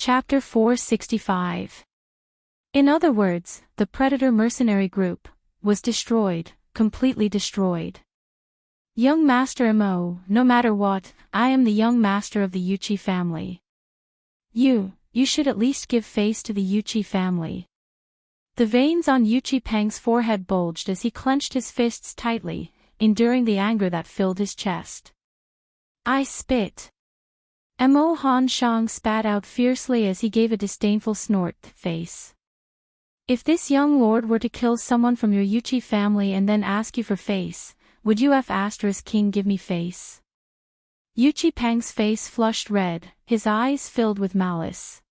Chapter 465. In other words, the predator mercenary group was destroyed, completely destroyed. Young Master Mo, no matter what, I am the young master of the Yuchi family. You should at least give face to the Yuchi family. The veins on Yuchi Peng's forehead bulged as he clenched his fists tightly, enduring the anger that filled his chest. I spit. Mo Han Shang spat out fiercely as he gave a disdainful snort. Face. If this young lord were to kill someone from your Yuchi family and then ask you for face, would you *King give me face? Yuchi Peng's face flushed red, his eyes filled with malice.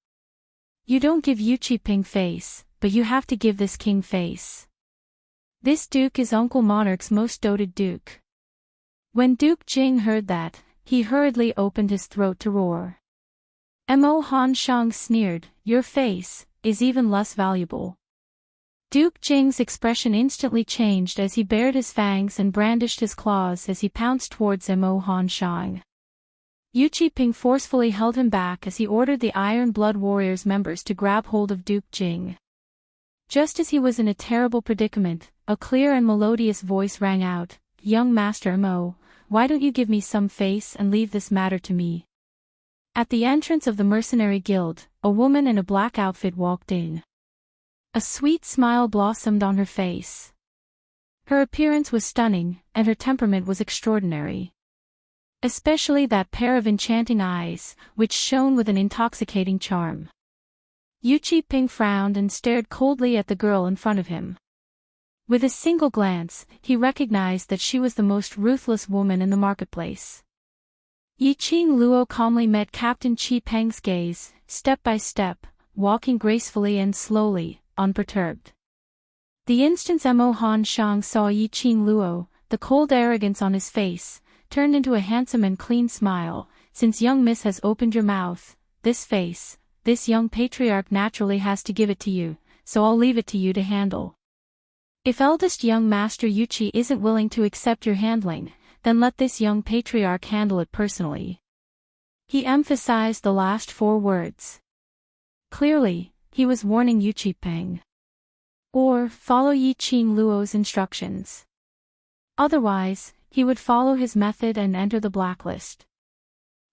You don't give Yuchi Peng face, but you have to give this king face. This duke is Uncle Monarch's most doted duke. When Duke Jing heard that, he hurriedly opened his throat to roar. Mo Han Shang sneered, your face is even less valuable. Duke Jing's expression instantly changed as he bared his fangs and brandished his claws as he pounced towards Mo Han Shang. Yuchi Peng forcefully held him back as he ordered the Iron Blood Warriors members to grab hold of Duke Jing. Just as he was in a terrible predicament, a clear and melodious voice rang out, Young Master Mo, why don't you give me some face and leave this matter to me? At the entrance of the mercenary guild, a woman in a black outfit walked in. A sweet smile blossomed on her face. Her appearance was stunning, and her temperament was extraordinary. Especially that pair of enchanting eyes, which shone with an intoxicating charm. Yuchi Peng frowned and stared coldly at the girl in front of him. With a single glance, he recognized that she was the most ruthless woman in the marketplace. Yiqing Luo calmly met Captain Qi Peng's gaze, step by step, walking gracefully and slowly, unperturbed. The instant Mo Han Shang saw Yiqing Luo, the cold arrogance on his face turned into a handsome and clean smile. Since young miss has opened your mouth, this face, this young patriarch naturally has to give it to you, so I'll leave it to you to handle. If eldest young master Yuchi isn't willing to accept your handling, then let this young patriarch handle it personally. He emphasized the last 4 words. Clearly, he was warning Yuchi Peng. Or, follow Yiqing Luo's instructions. Otherwise, he would follow his method and enter the blacklist.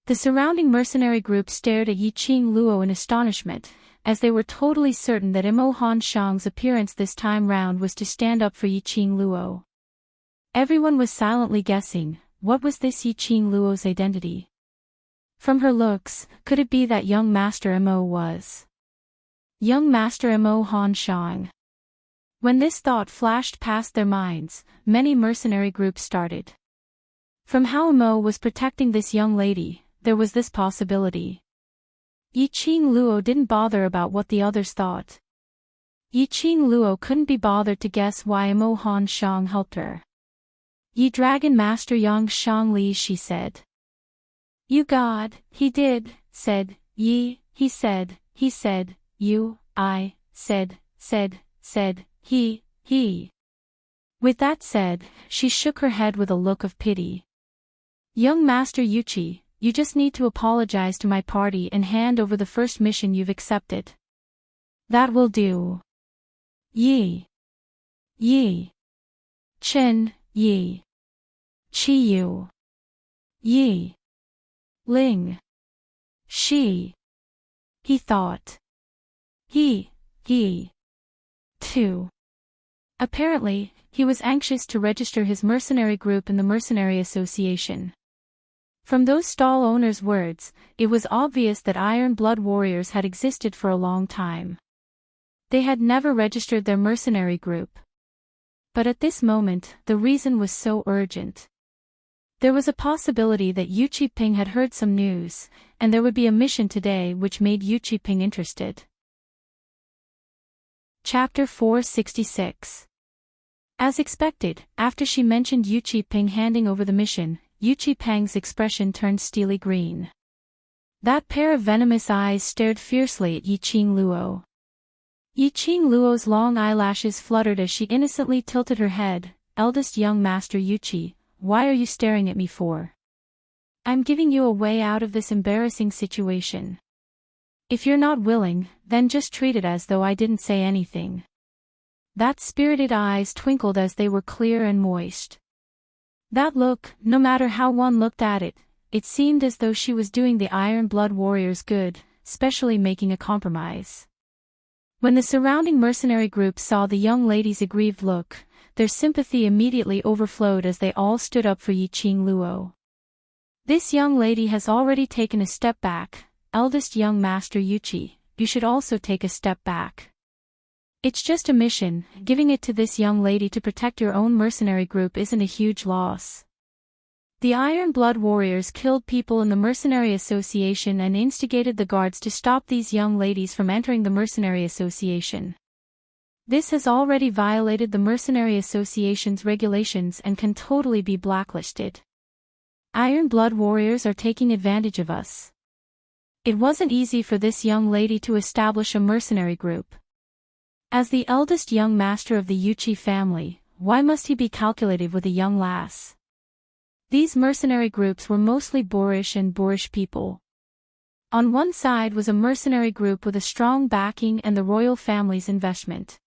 The surrounding mercenary group stared at Yiqing Luo in astonishment, as they were totally certain that Mo Han Shang's appearance this time round was to stand up for Yiqing Luo. Everyone was silently guessing, what was this Yiqing Luo's identity? From her looks, could it be that young Master Mo was young Master Mo Han Shang? When this thought flashed past their minds, many mercenary groups started. From how Mo was protecting this young lady, there was this possibility. Yiqing Luo didn't bother about what the others thought. Yiqing Luo couldn't be bothered to guess why Mo Han Shang helped her. Yi Dragon Master Yang Shang Li, she said. You God, he did, said, Yi, he said, you, I, said, he. With that said, she shook her head with a look of pity. Young Master Yuchi, you just need to apologize to my party and hand over the first mission you've accepted. That will do. Yi. Chen, Yi. Chi Yu. Yi. Ling. She. He thought. He. Too. Apparently, he was anxious to register his mercenary group in the Mercenary Association. From those stall owners' words, it was obvious that Iron Blood Warriors had existed for a long time. They had never registered their mercenary group. But at this moment, the reason was so urgent. There was a possibility that Yuchi Peng had heard some news, and there would be a mission today which made Yuchi Peng interested. Chapter 466. As expected, after she mentioned Yuchi Peng handing over the mission, Yuchi Peng's expression turned steely green. That pair of venomous eyes stared fiercely at Yiqing Luo. Yiqing Luo's long eyelashes fluttered as she innocently tilted her head. Eldest young Master Yuchi, why are you staring at me for? I'm giving you a way out of this embarrassing situation. If you're not willing, then just treat it as though I didn't say anything. That spirited eyes twinkled as they were clear and moist. That look, no matter how one looked at it, it seemed as though she was doing the Iron Blood warriors good, specially making a compromise. When the surrounding mercenary group saw the young lady's aggrieved look, their sympathy immediately overflowed as they all stood up for Yiqing Luo. This young lady has already taken a step back, eldest young master Yuqi, you should also take a step back. It's just a mission, giving it to this young lady to protect your own mercenary group isn't a huge loss. The Iron Blood warriors killed people in the Mercenary Association and instigated the guards to stop these young ladies from entering the Mercenary Association. This has already violated the Mercenary Association's regulations and can totally be blacklisted. Iron Blood warriors are taking advantage of us. It wasn't easy for this young lady to establish a mercenary group. As the eldest young master of the Yuqi family, why must he be calculative with a young lass? These mercenary groups were mostly boorish and boorish people. On one side was a mercenary group with a strong backing and the royal family's investment.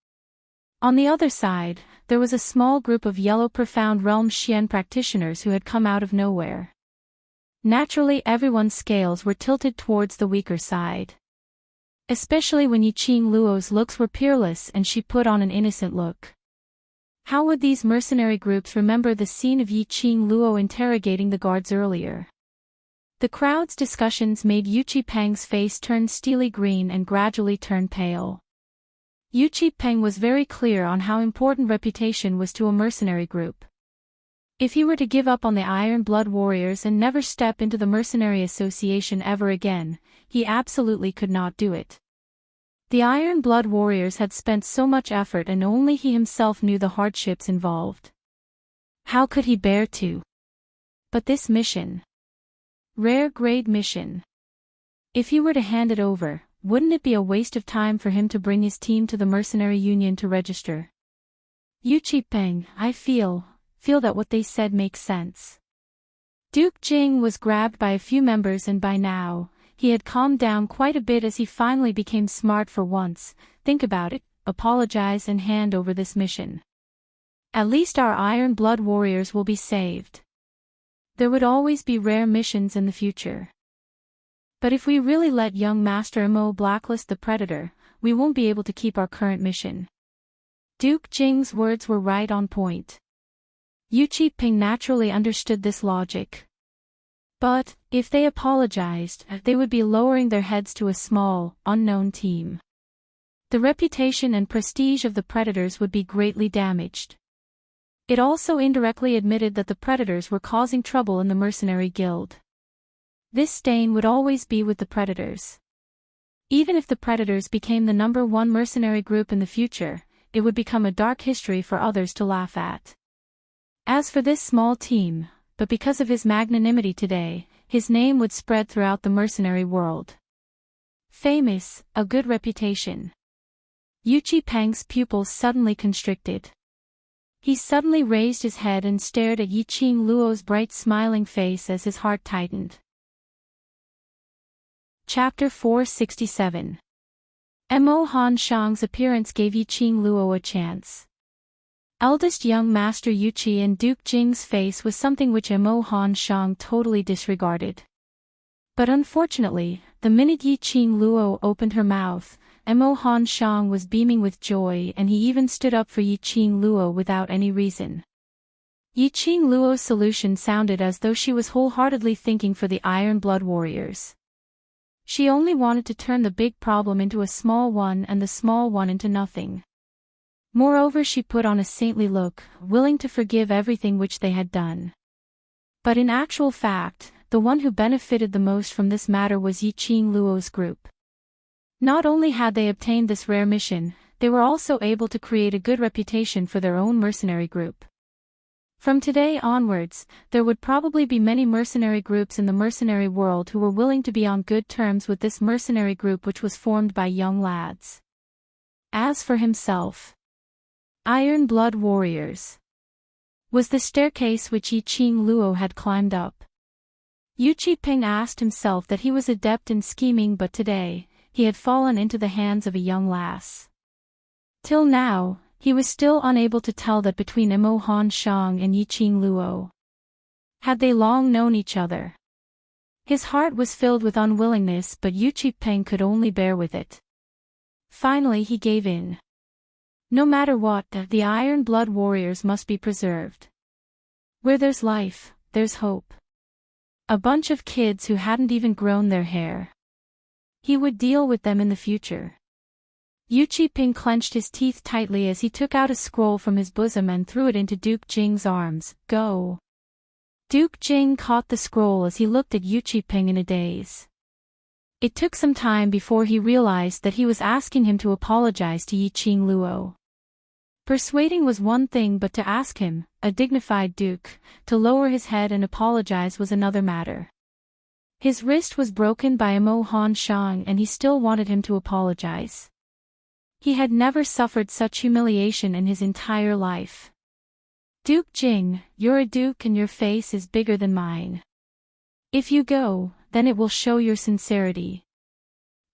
On the other side, there was a small group of yellow profound realm Xian practitioners who had come out of nowhere. Naturally, everyone's scales were tilted towards the weaker side. Especially when Yiqing Luo's looks were peerless and she put on an innocent look. How would these mercenary groups remember the scene of Yiqing Luo interrogating the guards earlier? The crowd's discussions made Yuqi Peng's face turn steely green and gradually turn pale. Yuqi Peng was very clear on how important reputation was to a mercenary group. If he were to give up on the Iron Blood warriors and never step into the Mercenary Association ever again, he absolutely could not do it. The Iron Blood warriors had spent so much effort and only he himself knew the hardships involved. How could he bear to? But this mission. Rare grade mission. If he were to hand it over, wouldn't it be a waste of time for him to bring his team to the Mercenary Union to register? Yuqi Peng, I feel that what they said makes sense. Duke Jing was grabbed by a few members and by now, he had calmed down quite a bit as he finally became smart for once. Think about it, apologize and hand over this mission. At least our Iron Blood warriors will be saved. There would always be rare missions in the future. But if we really let young Master Mo blacklist the Predator, we won't be able to keep our current mission. Duke Jing's words were right on point. Yuqi Peng naturally understood this logic. But, if they apologized, they would be lowering their heads to a small, unknown team. The reputation and prestige of the Predators would be greatly damaged. It also indirectly admitted that the Predators were causing trouble in the Mercenary Guild. This stain would always be with the Predators. Even if the Predators became the #1 mercenary group in the future, it would become a dark history for others to laugh at. As for this small team, but because of his magnanimity today, his name would spread throughout the mercenary world. Famous, a good reputation. Yuqi Peng's pupils suddenly constricted. He suddenly raised his head and stared at Yiqing Luo's bright smiling face as his heart tightened. Chapter 467. Mo Han Shang's appearance gave Yiqing Luo a chance. Eldest young Master Yuqi and Duke Jing's face was something which Mo Han Shang totally disregarded. But unfortunately, the minute Yiqing Luo opened her mouth, Mo Han Shang was beaming with joy and he even stood up for Yiqing Luo without any reason. Yiqing Luo's solution sounded as though she was wholeheartedly thinking for the Iron Blood warriors. She only wanted to turn the big problem into a small one and the small one into nothing. Moreover, she put on a saintly look, willing to forgive everything which they had done. But in actual fact, the one who benefited the most from this matter was Yiqing Luo's group. Not only had they obtained this rare mission, they were also able to create a good reputation for their own mercenary group. From today onwards, there would probably be many mercenary groups in the mercenary world who were willing to be on good terms with this mercenary group which was formed by young lads. As for himself, Iron Blood warriors was the staircase which Yiqing Luo had climbed up. Yuqi Peng asked himself that he was adept in scheming, but today, he had fallen into the hands of a young lass. Till now, he was still unable to tell that between Emo Han Shang and Yiqing Luo. Had they long known each other? His heart was filled with unwillingness, but Yu Qipeng could only bear with it. Finally he gave in. No matter what, the Iron Blood warriors must be preserved. Where there's life, there's hope. A bunch of kids who hadn't even grown their hair. He would deal with them in the future. Yu Qipeng clenched his teeth tightly as he took out a scroll from his bosom and threw it into Duke Jing's arms. Go. Duke Jing caught the scroll as he looked at Yu Qipeng in a daze. It took some time before he realized that he was asking him to apologize to Yiqing Luo. Persuading was one thing, but to ask him, a dignified duke, to lower his head and apologize was another matter. His wrist was broken by Emo Han Shang and he still wanted him to apologize. He had never suffered such humiliation in his entire life. Duke Jing, you're a duke and your face is bigger than mine. If you go, then it will show your sincerity.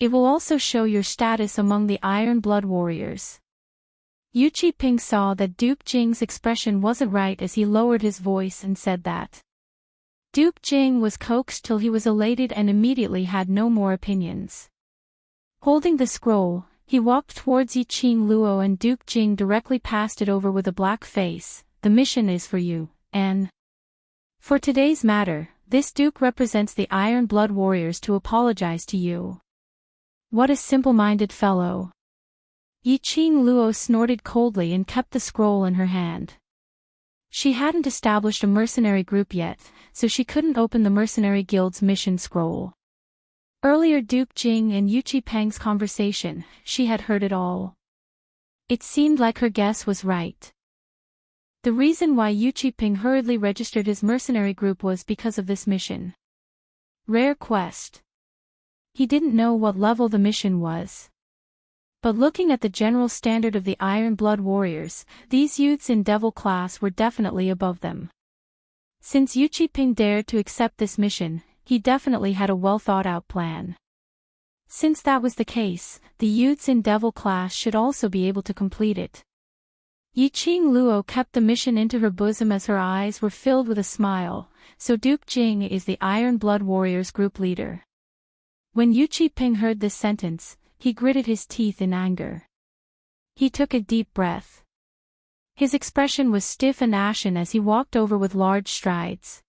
It will also show your status among the Iron Blood warriors. Yu Qipeng saw that Duke Jing's expression wasn't right as he lowered his voice and said that. Duke Jing was coaxed till he was elated and immediately had no more opinions. Holding the scroll, he walked towards Yiqing Luo and Duke Jing directly passed it over with a black face. The mission is for you, and for today's matter, this duke represents the Iron Blood warriors to apologize to you. What a simple-minded fellow. Yiqing Luo snorted coldly and kept the scroll in her hand. She hadn't established a mercenary group yet, so she couldn't open the mercenary guild's mission scroll. Earlier Duke Jing and Yu Qipeng's conversation, she had heard it all. It seemed like her guess was right. The reason why Yu Qipeng hurriedly registered his mercenary group was because of this mission. Rare quest. He didn't know what level the mission was. But looking at the general standard of the Iron Blood warriors, these youths in Devil class were definitely above them. Since Yu Qipeng dared to accept this mission, he definitely had a well-thought-out plan. Since that was the case, the youths in Devil class should also be able to complete it. Yiqing Luo kept the mission into her bosom as her eyes were filled with a smile, so Duke Jing is the Iron Blood warriors group leader. When Yu Qipeng heard this sentence, he gritted his teeth in anger. He took a deep breath. His expression was stiff and ashen as he walked over with large strides.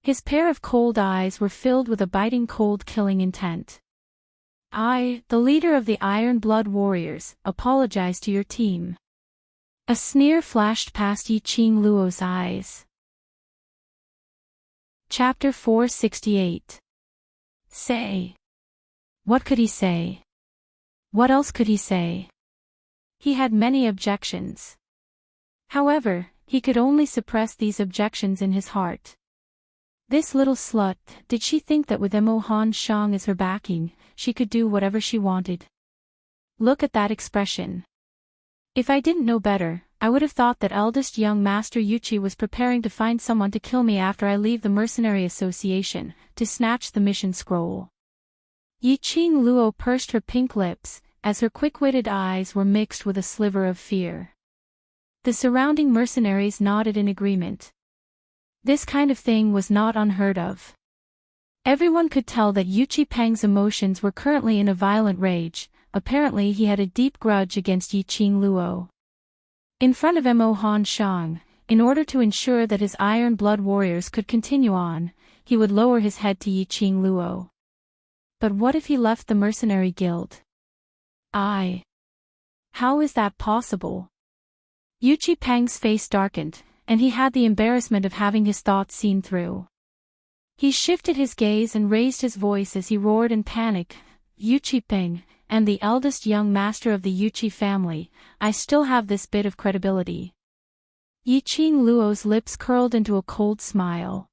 His pair of cold eyes were filled with a biting cold killing intent. I, the leader of the Iron Blood warriors, apologize to your team. A sneer flashed past Yiqing Luo's eyes. Chapter 468. Say. What could he say? What else could he say? He had many objections. However, he could only suppress these objections in his heart. This little slut, did she think that with Emo Han Shang as her backing, she could do whatever she wanted? Look at that expression. If I didn't know better, I would have thought that eldest young Master Yuchi was preparing to find someone to kill me after I leave the Mercenary Association, to snatch the mission scroll. Yiqing Luo pursed her pink lips, as her quick-witted eyes were mixed with a sliver of fear. The surrounding mercenaries nodded in agreement. This kind of thing was not unheard of. Everyone could tell that Yu Qipeng's emotions were currently in a violent rage. Apparently he had a deep grudge against Yiqing Luo. In front of Emo Han Shang, in order to ensure that his Iron Blood warriors could continue on, he would lower his head to Yiqing Luo. But what if he left the mercenary guild? How is that possible? Yu Qipeng's face darkened, and he had the embarrassment of having his thoughts seen through. He shifted his gaze and raised his voice as he roared in panic, Yu Qipeng, and the eldest young master of the Yuqi family, I still have this bit of credibility. Yiqing Luo's lips curled into a cold smile.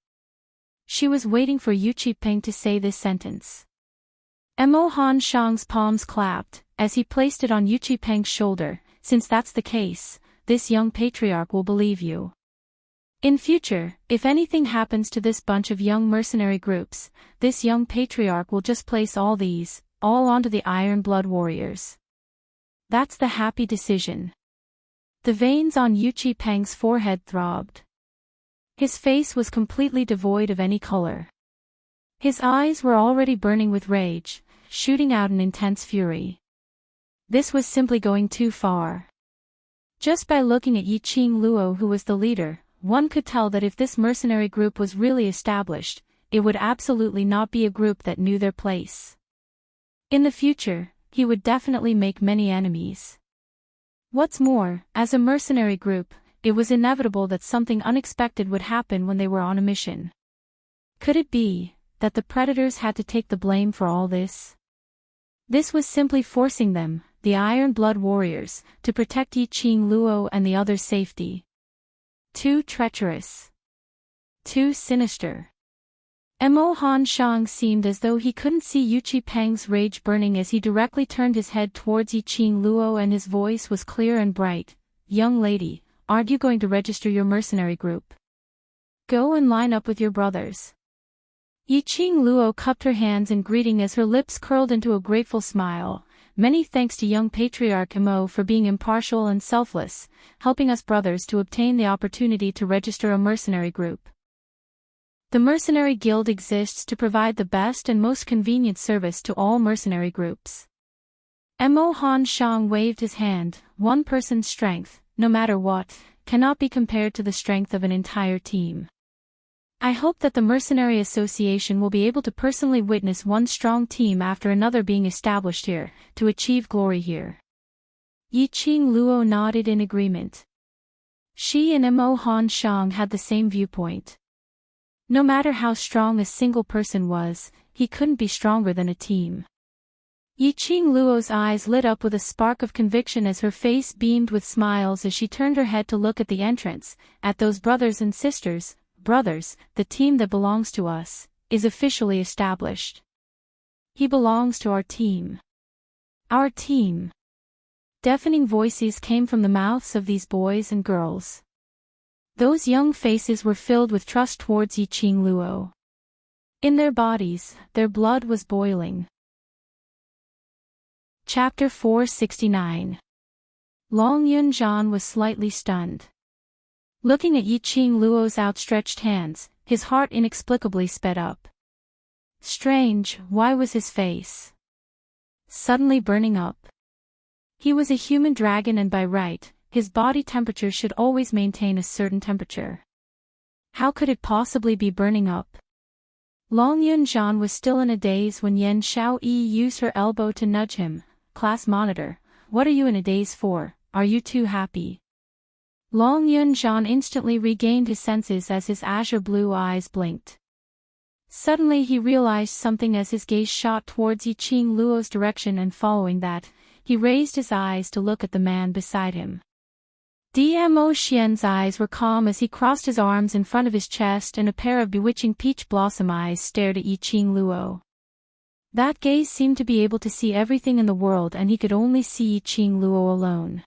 She was waiting for Yu Qipeng to say this sentence. Emo Han Shang's palms clapped, as he placed it on Yu Qipeng's shoulder. Since that's the case, this young patriarch will believe you. In future, if anything happens to this bunch of young mercenary groups, this young patriarch will just place all these, all onto the Iron Blood warriors. That's the happy decision. The veins on Yu Qi-Peng's forehead throbbed. His face was completely devoid of any color. His eyes were already burning with rage, shooting out an intense fury. This was simply going too far. Just by looking at Yi Qing Luo, who was the leader, one could tell that if this mercenary group was really established, it would absolutely not be a group that knew their place. In the future, he would definitely make many enemies. What's more, as a mercenary group, it was inevitable that something unexpected would happen when they were on a mission. Could it be that the predators had to take the blame for all this? This was simply forcing them, the Iron Blood warriors, to protect Yi Qing Luo and the others' safety. Too treacherous. Too sinister. Mo Han Shang seemed as though he couldn't see Yu Qi-Peng's rage burning as he directly turned his head towards Yi Qing Luo, and his voice was clear and bright. "Young lady, aren't you going to register your mercenary group? Go and line up with your brothers." Yi Qing Luo cupped her hands in greeting as her lips curled into a grateful smile. "Many thanks to young Patriarch Mo for being impartial and selfless, helping us brothers to obtain the opportunity to register a mercenary group. The Mercenary Guild exists to provide the best and most convenient service to all mercenary groups." Mo Han Shang waved his hand. "One person's strength, no matter what, cannot be compared to the strength of an entire team. I hope that the Mercenary Association will be able to personally witness one strong team after another being established here, to achieve glory here." Yi Qing Luo nodded in agreement. She and Mo Han Shang had the same viewpoint. No matter how strong a single person was, he couldn't be stronger than a team. Yi Qing Luo's eyes lit up with a spark of conviction as her face beamed with smiles as she turned her head to look at the entrance, at those brothers and sisters. "Brothers, the team that belongs to us is officially established. He belongs to our team. Our team." Deafening voices came from the mouths of these boys and girls. Those young faces were filled with trust towards Yi Qing Luo. In their bodies, their blood was boiling. Chapter 469. Long Yunzhan was slightly stunned. Looking at Yi Qing Luo's outstretched hands, his heart inexplicably sped up. Strange, why was his face suddenly burning up? He was a human dragon, and by right, his body temperature should always maintain a certain temperature. How could it possibly be burning up? Long Yunzhan was still in a daze when Yan Xiaoyi used her elbow to nudge him. "Class monitor, what are you in a daze for? Are you too happy?" Long Yunzhan instantly regained his senses as his azure blue eyes blinked. Suddenly he realized something as his gaze shot towards Yi Qing Luo's direction, and following that, he raised his eyes to look at the man beside him. Dmo Xian's eyes were calm as he crossed his arms in front of his chest, and a pair of bewitching peach blossom eyes stared at Yi Qing Luo. That gaze seemed to be able to see everything in the world, and he could only see Yi Qing Luo alone.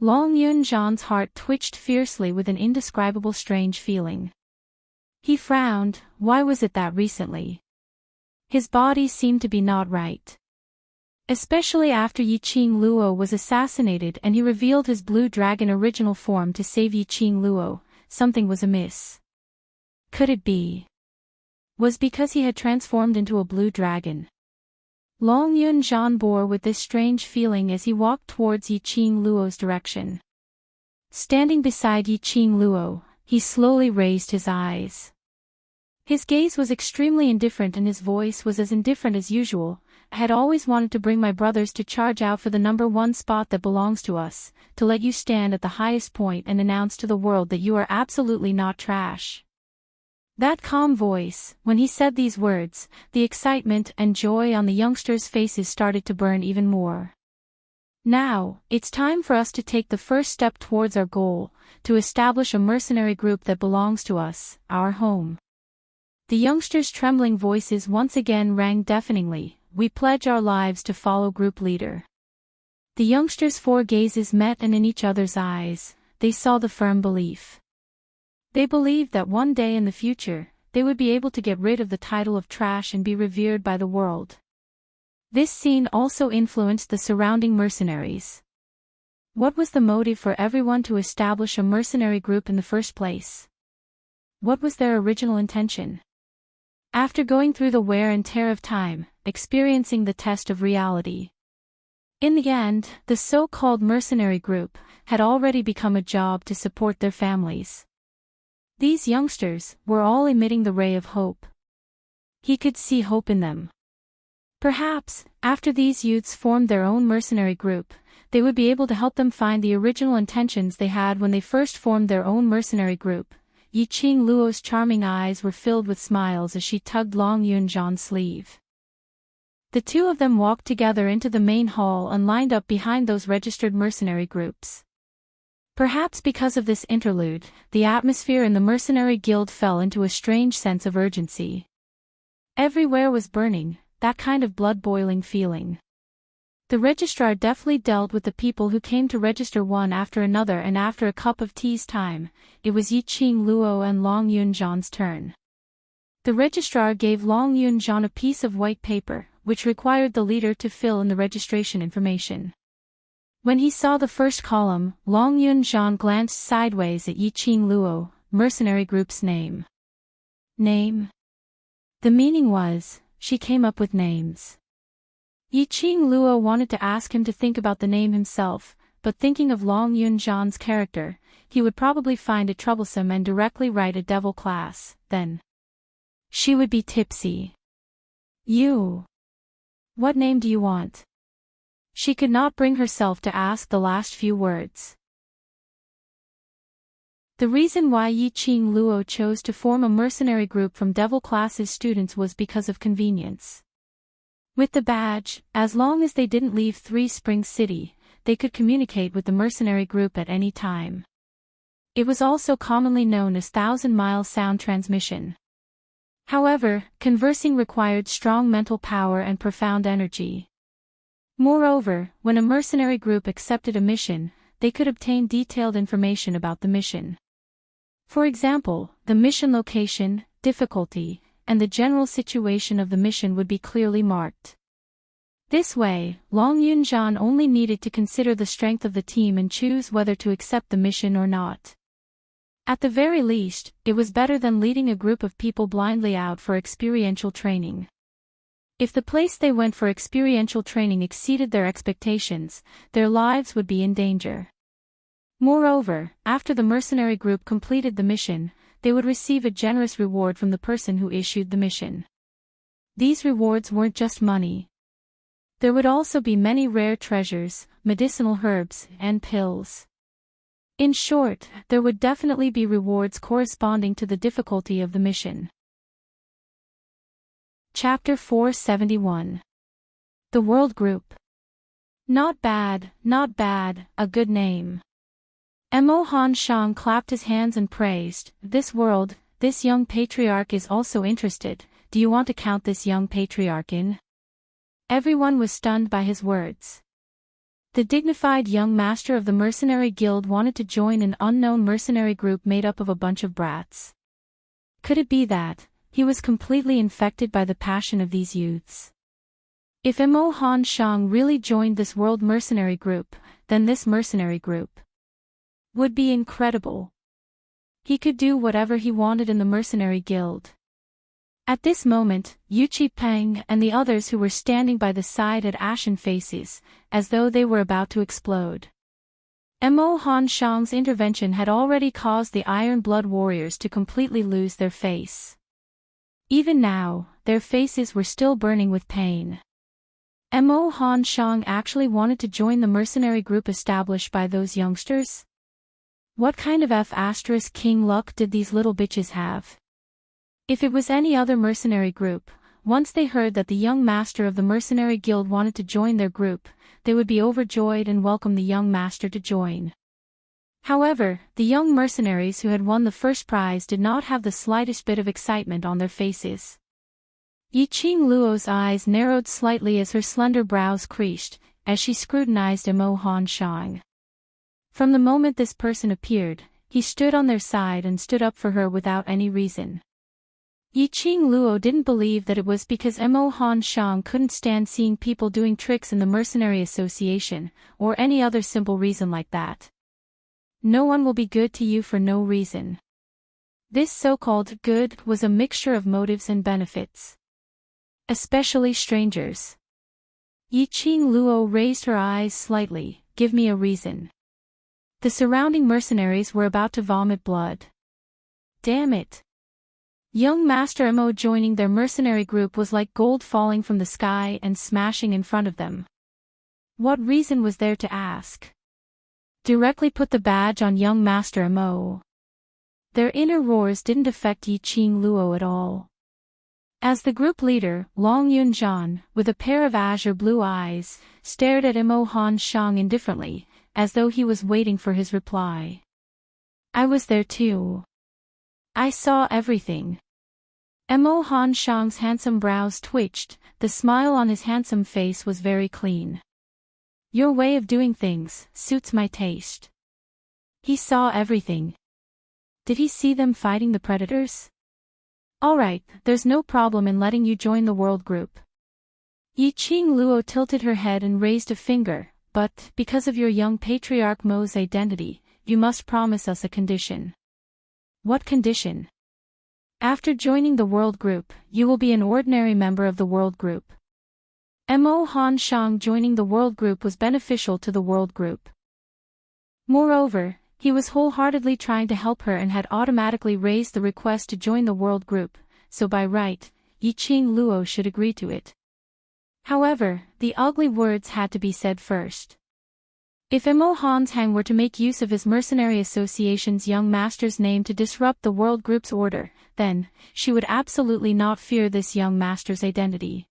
Long Yunzhan's heart twitched fiercely with an indescribable strange feeling. He frowned. Why was it that recently his body seemed to be not right? Especially after Yi Qing Luo was assassinated and he revealed his blue dragon original form to save Yi Qing Luo, something was amiss. Could it be was because he had transformed into a blue dragon? Long Yunzhan bore with this strange feeling as he walked towards Yi Qing Luo's direction. Standing beside Yi Qing Luo, he slowly raised his eyes. His gaze was extremely indifferent and his voice was as indifferent as usual. "I had always wanted to bring my brothers to charge out for the #1 spot that belongs to us, to let you stand at the highest point and announce to the world that you are absolutely not trash." That calm voice, when he said these words, the excitement and joy on the youngsters' faces started to burn even more. "Now, it's time for us to take the first step towards our goal, to establish a mercenary group that belongs to us, our home." The youngsters' trembling voices once again rang deafeningly. "We pledge our lives to follow group leader." The youngsters' four gazes met, and in each other's eyes, they saw the firm belief. They believed that one day in the future, they would be able to get rid of the title of trash and be revered by the world. This scene also influenced the surrounding mercenaries. What was the motive for everyone to establish a mercenary group in the first place? What was their original intention? After going through the wear and tear of time, experiencing the test of reality, in the end, the so-called mercenary group had already become a job to support their families. These youngsters were all emitting the ray of hope. He could see hope in them. Perhaps, after these youths formed their own mercenary group, they would be able to help them find the original intentions they had when they first formed their own mercenary group. Yiqing Luo's charming eyes were filled with smiles as she tugged Long Yunzhan's sleeve. The two of them walked together into the main hall and lined up behind those registered mercenary groups. Perhaps because of this interlude, the atmosphere in the mercenary guild fell into a strange sense of urgency. Everywhere was burning, that kind of blood-boiling feeling. The registrar deftly dealt with the people who came to register one after another, and after a cup of tea's time, it was Yiqing Luo and Long Yunzhan's turn. The registrar gave Long Yunzhan a piece of white paper, which required the leader to fill in the registration information. When he saw the first column, Long Yunzhan glanced sideways at Yiqing Luo, mercenary group's name. Name? The meaning was, she came up with names. Yiqing Luo wanted to ask him to think about the name himself, but thinking of Long Yunzhan's character, he would probably find it troublesome and directly write a devil class, then she would be tipsy. You. What name do you want? She could not bring herself to ask the last few words. The reason why Yiqing Luo chose to form a mercenary group from devil class's students was because of convenience. With the badge, as long as they didn't leave Three Springs City, they could communicate with the mercenary group at any time. It was also commonly known as 1,000-mile sound transmission. However, conversing required strong mental power and profound energy. Moreover, when a mercenary group accepted a mission, they could obtain detailed information about the mission. For example, the mission location, difficulty, and the general situation of the mission would be clearly marked. This way, Long Yunzhan only needed to consider the strength of the team and choose whether to accept the mission or not. At the very least, it was better than leading a group of people blindly out for experiential training. If the place they went for experiential training exceeded their expectations, their lives would be in danger. Moreover, after the mercenary group completed the mission, they would receive a generous reward from the person who issued the mission. These rewards weren't just money. There would also be many rare treasures, medicinal herbs, and pills. In short, there would definitely be rewards corresponding to the difficulty of the mission. Chapter 471. The World Group. Not bad, a good name. Mo Han Shang clapped his hands and praised, "This world, this young patriarch is also interested. Do you want to count this young patriarch in?" Everyone was stunned by his words. The dignified young master of the mercenary guild wanted to join an unknown mercenary group made up of a bunch of brats. Could it be that he was completely infected by the passion of these youths? If Mo Han Shang really joined this world mercenary group, then this mercenary group would be incredible. He could do whatever he wanted in the mercenary guild. At this moment, Yu Qipeng and the others who were standing by the side had ashen faces, as though they were about to explode. Mo Han Shang's intervention had already caused the Iron Blood warriors to completely lose their face. Even now, their faces were still burning with pain. Mo Han Shang actually wanted to join the mercenary group established by those youngsters? What kind of F**king luck did these little bitches have? If it was any other mercenary group, once they heard that the young master of the mercenary guild wanted to join their group, they would be overjoyed and welcome the young master to join. However, the young mercenaries who had won the first prize did not have the slightest bit of excitement on their faces. Yiqing Luo's eyes narrowed slightly as her slender brows creased, as she scrutinized Mo Han Shang. From the moment this person appeared, he stood on their side and stood up for her without any reason. Yiqing Luo didn't believe that it was because Mo Han Shang couldn't stand seeing people doing tricks in the mercenary association, or any other simple reason like that. No one will be good to you for no reason. This so-called good was a mixture of motives and benefits. Especially strangers. Yiqing Luo raised her eyes slightly. Give me a reason. The surrounding mercenaries were about to vomit blood. Damn it. Young Master Mo joining their mercenary group was like gold falling from the sky and smashing in front of them. What reason was there to ask? Directly put the badge on young Master Mo. Their inner roars didn't affect Yiqing Luo at all. As the group leader, Long Yunjian, with a pair of azure blue eyes, stared at Mo Han Shang indifferently, as though he was waiting for his reply. I was there too. I saw everything. Mo Han Shang's handsome brows twitched, the smile on his handsome face was very clean. Your way of doing things suits my taste. He saw everything. Did he see them fighting the predators? Alright, there's no problem in letting you join the world group. Yiqing Luo tilted her head and raised a finger, but, because of your young patriarch Mo's identity, you must promise us a condition. What condition? After joining the world group, you will be an ordinary member of the world group. Mo Han Shang joining the world group was beneficial to the world group. Moreover, he was wholeheartedly trying to help her and had automatically raised the request to join the world group, so by right, Yiqing Luo should agree to it. However, the ugly words had to be said first. If Mo Hanshang were to make use of his mercenary association's young master's name to disrupt the world group's order, then, she would absolutely not fear this young master's identity.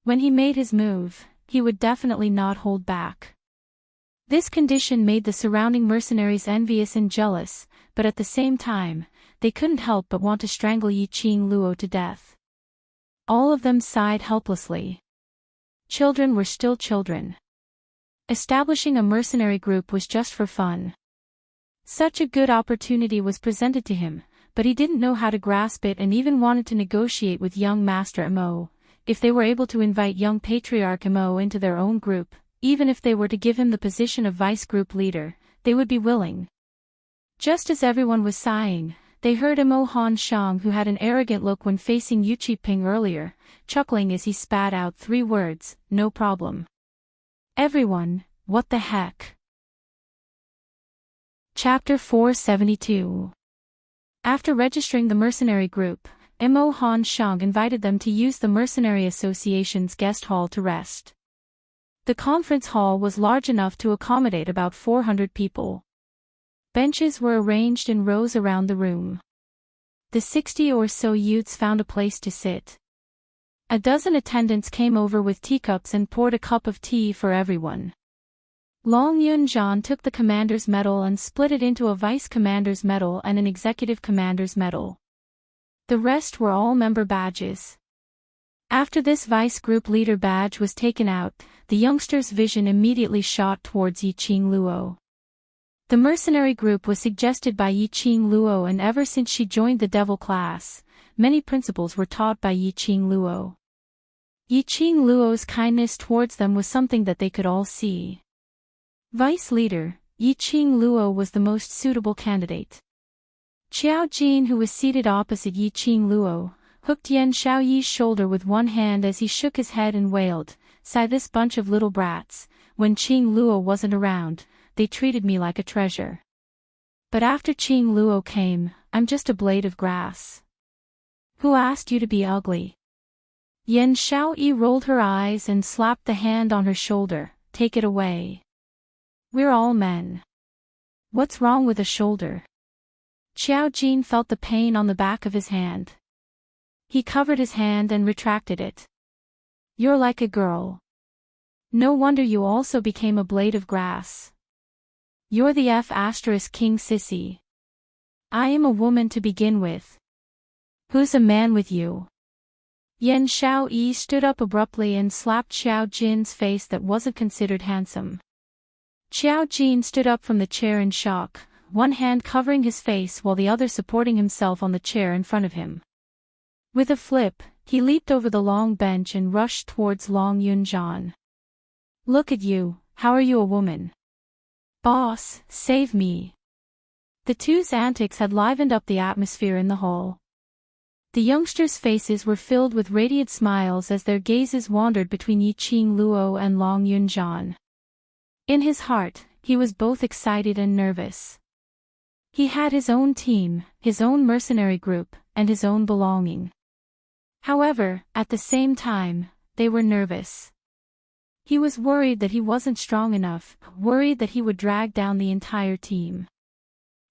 When he made his move, he would definitely not hold back. This condition made the surrounding mercenaries envious and jealous, but at the same time, they couldn't help but want to strangle Yiqing Luo to death. All of them sighed helplessly. Children were still children. Establishing a mercenary group was just for fun. Such a good opportunity was presented to him, but he didn't know how to grasp it and even wanted to negotiate with young Master Mo. If they were able to invite young Patriarch Mo into their own group, even if they were to give him the position of vice group leader, they would be willing. Just as everyone was sighing, they heard Mo Han Shang, who had an arrogant look when facing Yu Qiping earlier, chuckling as he spat out 3 words, no problem. Everyone, what the heck? Chapter 472. After registering the mercenary group, Mo Han Shang invited them to use the Mercenary Association's guest hall to rest. The conference hall was large enough to accommodate about 400 people. Benches were arranged in rows around the room. The 60 or so youths found a place to sit. A dozen attendants came over with teacups and poured a cup of tea for everyone. Long Yunjian took the commander's medal and split it into a vice commander's medal and an executive commander's medal. The rest were all member badges. After this vice group leader badge was taken out, the youngster's vision immediately shot towards Yiqing Luo. The mercenary group was suggested by Yiqing Luo, and ever since she joined the devil class, many principles were taught by Yiqing Luo. Yiqing Luo's kindness towards them was something that they could all see. Vice leader, Yiqing Luo was the most suitable candidate. Qiao Jin, who was seated opposite Yiqing Luo, hooked Yan Shaoyi's shoulder with one hand as he shook his head and wailed, "Sigh, this bunch of little brats, when Qing Luo wasn't around, they treated me like a treasure. But after Qing Luo came, I'm just a blade of grass. Who asked you to be ugly?" Yan Shaoyi rolled her eyes and slapped the hand on her shoulder. "Take it away. We're all men. What's wrong with a shoulder?" Qiao Jin felt the pain on the back of his hand. He covered his hand and retracted it. "You're like a girl. No wonder you also became a blade of grass. You're the King Sissy. I am a woman to begin with. Who's a man with you?" Yan Shaoyi stood up abruptly and slapped Qiao Jin's face that wasn't considered handsome. Qiao Jin stood up from the chair in shock, one hand covering his face while the other supporting himself on the chair in front of him. With a flip, he leaped over the long bench and rushed towards Long Yunjan. Look at you, how are you a woman? Boss, save me. The two's antics had livened up the atmosphere in the hall. The youngsters' faces were filled with radiant smiles as their gazes wandered between Yiqing Luo and Long Yunjan. In his heart, he was both excited and nervous. He had his own team, his own mercenary group, and his own belonging. However, at the same time, they were nervous. He was worried that he wasn't strong enough, worried that he would drag down the entire team.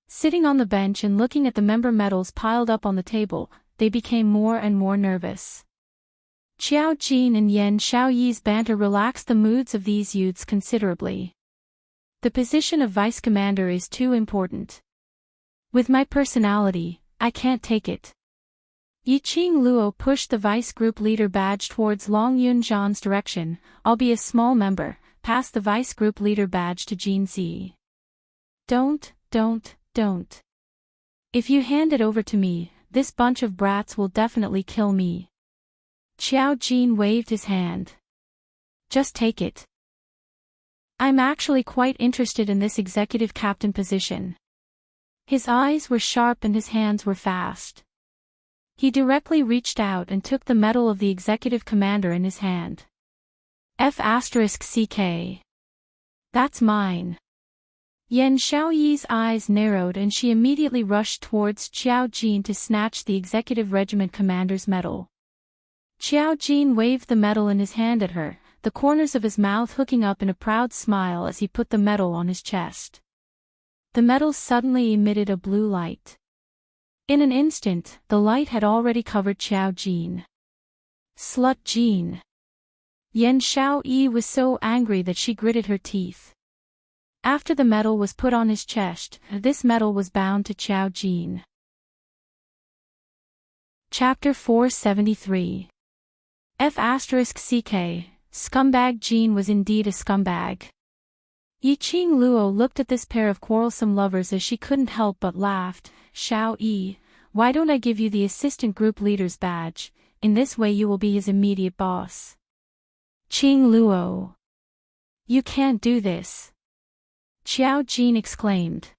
Sitting on the bench and looking at the member medals piled up on the table, they became more and more nervous. Qiao Jin and Yan Xiaoyi's banter relaxed the moods of these youths considerably. The position of vice commander is too important. With my personality, I can't take it. Yiqing Luo pushed the vice group leader badge towards Long Yunjan's direction. I'll be a small member, pass the vice group leader badge to Jin Zi. Don't. If you hand it over to me, this bunch of brats will definitely kill me. Qiao Jin waved his hand. Just take it. I'm actually quite interested in this executive captain position. His eyes were sharp and his hands were fast. He directly reached out and took the medal of the executive commander in his hand. F***CK. That's mine. Yan Xiaoyi's eyes narrowed and she immediately rushed towards Qiao Jin to snatch the executive regiment commander's medal. Qiao Jin waved the medal in his hand at her, the corners of his mouth hooking up in a proud smile as he put the medal on his chest. The medal suddenly emitted a blue light. In an instant, the light had already covered Qiao Jin. Slut Jin. Yan Xiaoyi was so angry that she gritted her teeth. After the medal was put on his chest, this medal was bound to Qiao Jin. Chapter 473. F***CK, scumbag Jin was indeed a scumbag. Yiqing Luo looked at this pair of quarrelsome lovers as she couldn't help but laughed. Xiao Yi, why don't I give you the assistant group leader's badge? In this way you will be his immediate boss. Qing Luo. You can't do this. Qiao Jin exclaimed.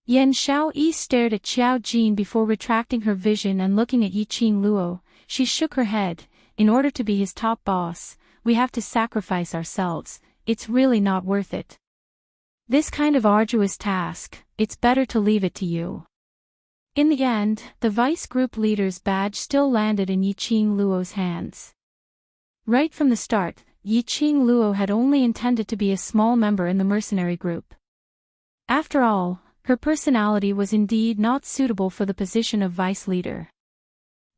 Yan Xiaoyi stared at Qiao Jin before retracting her vision and looking at Yiqing Luo. She shook her head. In order to be his top boss, we have to sacrifice ourselves. It's really not worth it. This kind of arduous task, it's better to leave it to you. In the end, the vice group leader's badge still landed in Yiqing Luo's hands. Right from the start, Yiqing Luo had only intended to be a small member in the mercenary group. After all, her personality was indeed not suitable for the position of vice leader.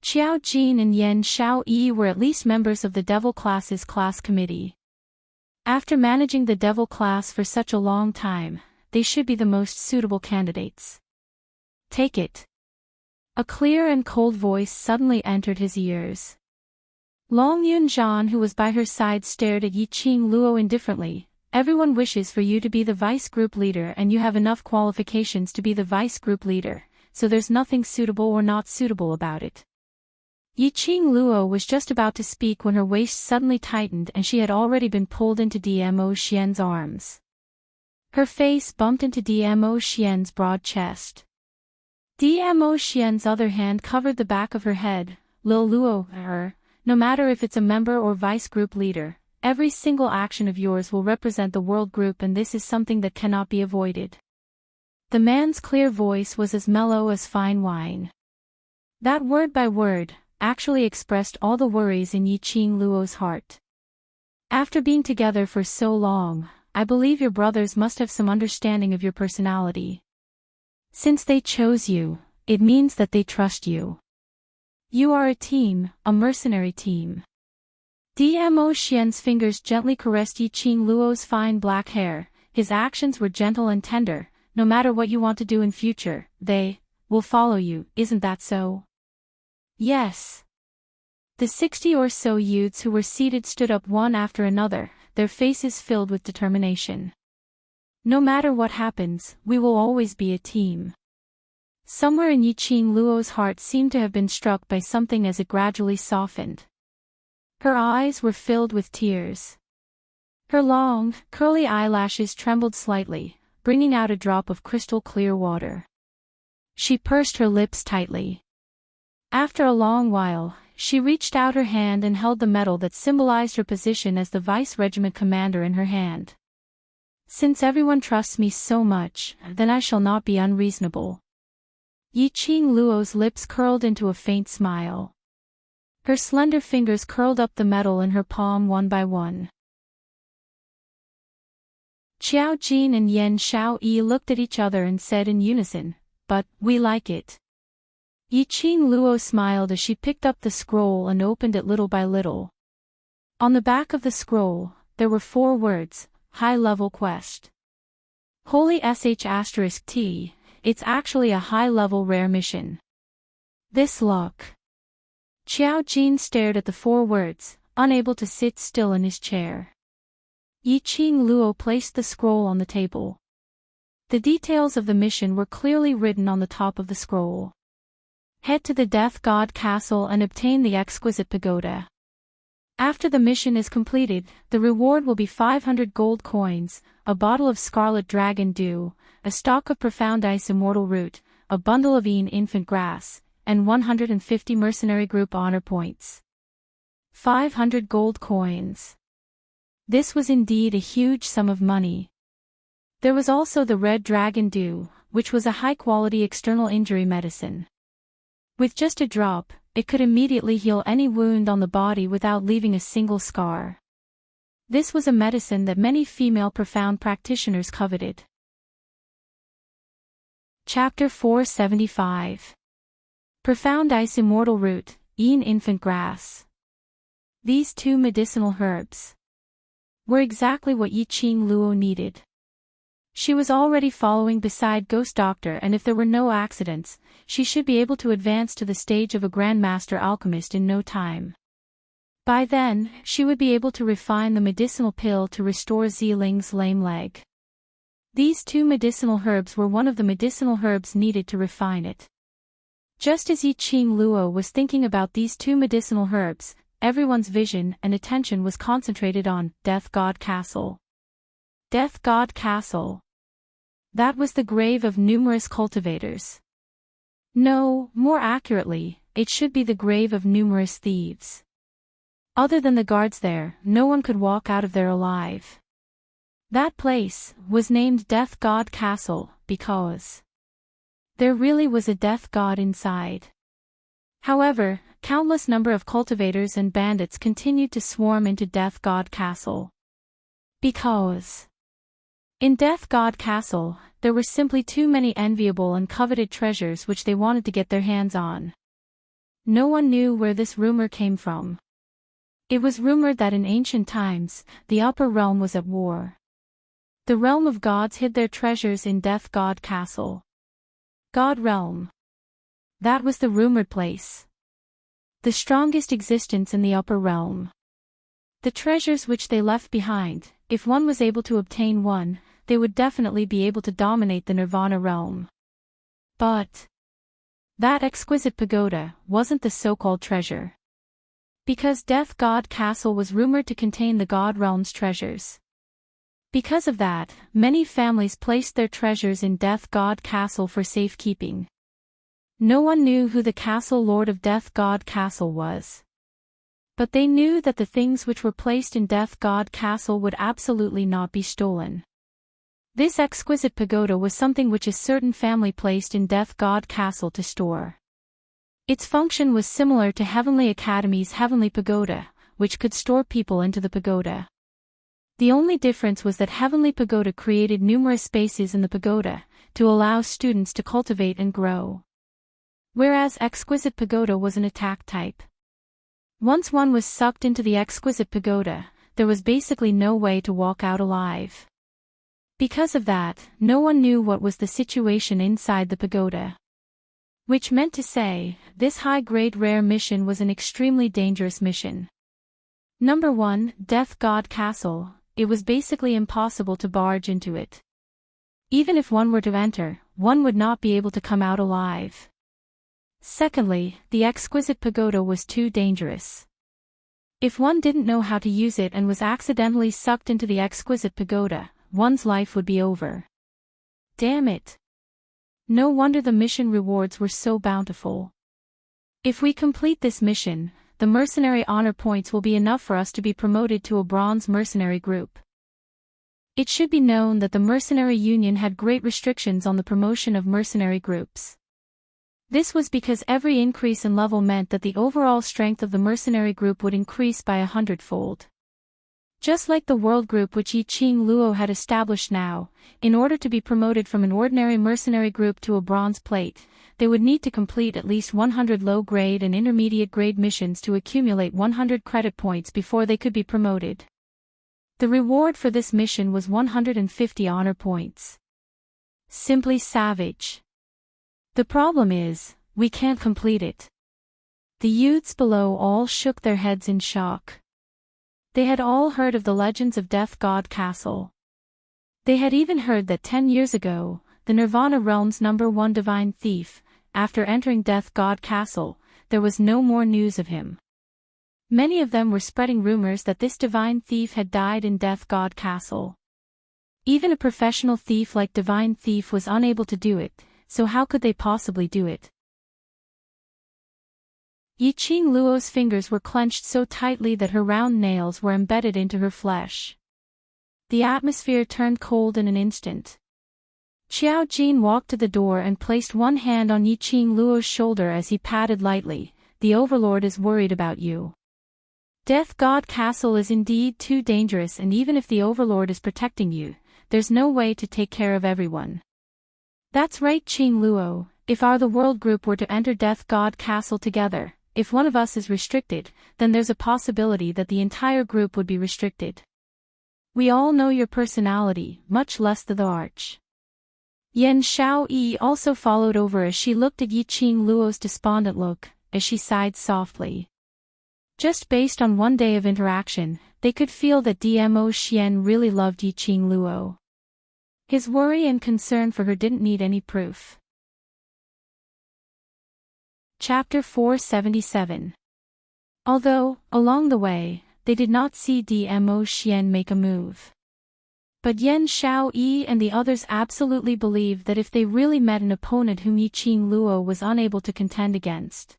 Qiao Jin and Yan Xiaoyi were at least members of the Devil class's class committee. After managing the Devil class for such a long time, they should be the most suitable candidates. Take it. A clear and cold voice suddenly entered his ears. Long Yunjan, who was by her side, stared at Yiqing Luo indifferently. Everyone wishes for you to be the vice group leader and you have enough qualifications to be the vice group leader, so there's nothing suitable or not suitable about it. Yiqing Luo was just about to speak when her waist suddenly tightened and she had already been pulled into Dmo Xian's arms. Her face bumped into Dmo Xian's broad chest. Dmo Xian's other hand covered the back of her head. Lil Luo, no matter if it's a member or vice group leader, every single action of yours will represent the world group and this is something that cannot be avoided. The man's clear voice was as mellow as fine wine. That word by word actually expressed all the worries in Yiqing Luo's heart. After being together for so long, I believe your brothers must have some understanding of your personality. Since they chose you, it means that they trust you. You are a team, a mercenary team. Dmo Xian's fingers gently caressed Yiqing Luo's fine black hair. His actions were gentle and tender. No matter what you want to do in future, they will follow you, isn't that so? Yes. The 60 or so youths who were seated stood up one after another, their faces filled with determination. No matter what happens, we will always be a team. Somewhere in Yiqing Luo's heart seemed to have been struck by something as it gradually softened. Her eyes were filled with tears. Her long, curly eyelashes trembled slightly, bringing out a drop of crystal-clear water. She pursed her lips tightly. After a long while, she reached out her hand and held the medal that symbolized her position as the vice-regiment commander in her hand. Since everyone trusts me so much, then I shall not be unreasonable. Yiqing Luo's lips curled into a faint smile. Her slender fingers curled up the medal in her palm one by one. Qiao Jin and Yan Xiaoyi looked at each other and said in unison, "But, we like it." Yiqing Luo smiled as she picked up the scroll and opened it little by little. On the back of the scroll, there were 4 words, high-level quest. Holy **T, it's actually a high-level rare mission. This luck. Qiao Jin stared at the 4 words, unable to sit still in his chair. Yiqing Luo placed the scroll on the table. The details of the mission were clearly written on the top of the scroll. Head to the Death God Castle and obtain the exquisite pagoda. After the mission is completed, the reward will be 500 gold coins, a bottle of scarlet dragon dew, a stalk of profound ice immortal root, a bundle of infant grass, and 150 mercenary group honor points. 500 gold coins. This was indeed a huge sum of money. There was also the red dragon dew, which was a high-quality external injury medicine. With just a drop, it could immediately heal any wound on the body without leaving a single scar. This was a medicine that many female profound practitioners coveted. Chapter 475. Profound Ice Immortal Root, Infant Grass. These 2 medicinal herbs were exactly what Yiqing Luo needed. She was already following beside Ghost Doctor, and if there were no accidents, she should be able to advance to the stage of a Grandmaster Alchemist in no time. By then, she would be able to refine the medicinal pill to restore Ziling's lame leg. These 2 medicinal herbs were one of the medicinal herbs needed to refine it. Just as Yiqing Luo was thinking about these 2 medicinal herbs, everyone's vision and attention was concentrated on Death God Castle. Death God Castle. That was the grave of numerous cultivators. No, more accurately, it should be the grave of numerous thieves. Other than the guards there, no one could walk out of there alive. That place was named Death God Castle because there really was a death god inside. However, countless number of cultivators and bandits continued to swarm into Death God Castle. Because in Death God Castle, there were simply too many enviable and coveted treasures which they wanted to get their hands on. No one knew where this rumor came from. It was rumored that in ancient times, the upper realm was at war. The realm of gods hid their treasures in Death God Castle. God Realm. That was the rumored place. The strongest existence in the upper realm. The treasures which they left behind, if one was able to obtain one, they would definitely be able to dominate the Nirvana realm. But that exquisite pagoda wasn't the so-called treasure. Because Death God Castle was rumored to contain the God Realm's treasures. Because of that, many families placed their treasures in Death God Castle for safekeeping. No one knew who the Castle Lord of Death God Castle was. But they knew that the things which were placed in Death God Castle would absolutely not be stolen. This exquisite pagoda was something which a certain family placed in Death God Castle to store. Its function was similar to Heavenly Academy's Heavenly Pagoda, which could store people into the pagoda. The only difference was that Heavenly Pagoda created numerous spaces in the pagoda, to allow students to cultivate and grow. Whereas Exquisite Pagoda was an attack type. Once one was sucked into the Exquisite Pagoda, there was basically no way to walk out alive. Because of that, no one knew what was the situation inside the pagoda. Which meant to say, this high-grade rare mission was an extremely dangerous mission. Number 1, Death God Castle. It was basically impossible to barge into it. Even if one were to enter, one would not be able to come out alive. Secondly, the exquisite pagoda was too dangerous. If one didn't know how to use it and was accidentally sucked into the exquisite pagoda, one's life would be over. Damn it. No wonder the mission rewards were so bountiful. If we complete this mission, the mercenary honor points will be enough for us to be promoted to a bronze mercenary group. It should be known that the mercenary union had great restrictions on the promotion of mercenary groups. This was because every increase in level meant that the overall strength of the mercenary group would increase by 100-fold. Just like the world group which Yi Ching Luo had established now, in order to be promoted from an ordinary mercenary group to a bronze plate, they would need to complete at least 100 low-grade and intermediate-grade missions to accumulate 100 credit points before they could be promoted. The reward for this mission was 150 honor points. Simply savage. The problem is, we can't complete it. The youths below all shook their heads in shock. They had all heard of the legends of Death God Castle. They had even heard that 10 years ago, the Nirvana realm's #1 divine thief, after entering Death God Castle, there was no more news of him. Many of them were spreading rumors that this divine thief had died in Death God Castle. Even a professional thief like Divine Thief was unable to do it, so how could they possibly do it? Yi Ching Luo's fingers were clenched so tightly that her round nails were embedded into her flesh. The atmosphere turned cold in an instant. Qiao Jin walked to the door and placed one hand on Yi Ching Luo's shoulder as he patted lightly. The Overlord is worried about you. Death God Castle is indeed too dangerous, and even if the Overlord is protecting you, there's no way to take care of everyone. That's right, Ching Luo, if the world group were to enter Death God Castle together, if one of us is restricted, then there's a possibility that the entire group would be restricted. We all know your personality, much less the arch. Yan Xiaoyi also followed over as she looked at Yi Ching Luo's despondent look, as she sighed softly. Just based on one day of interaction, they could feel that Dmo Xian really loved Yi Ching Luo. His worry and concern for her didn't need any proof. Chapter 477. Although, along the way, they did not see Dmo Xian make a move. But Yan Xiaoyi and the others absolutely believed that if they really met an opponent whom Yi Ching Luo was unable to contend against,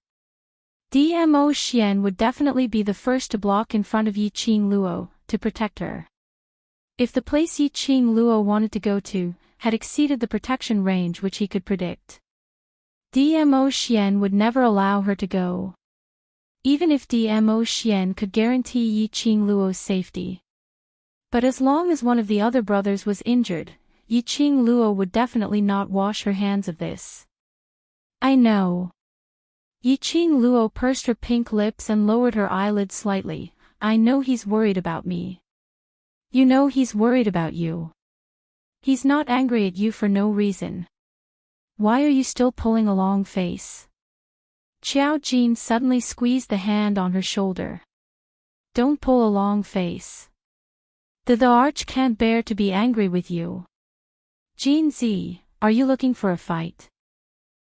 Dmo Xian would definitely be the first to block in front of Yi Ching Luo, to protect her. If the place Yi Ching Luo wanted to go to had exceeded the protection range which he could predict, Dmo Xian would never allow her to go. Even if Dmo Xian could guarantee Yi Ching Luo's safety. But as long as one of the other brothers was injured, Yi Ching Luo would definitely not wash her hands of this. I know. Yi Ching Luo pursed her pink lips and lowered her eyelids slightly. I know he's worried about me. You know he's worried about you. He's not angry at you for no reason. Why are you still pulling a long face? Qiao Jin suddenly squeezed the hand on her shoulder. Don't pull a long face. The arch can't bear to be angry with you. Jin Zi, are you looking for a fight?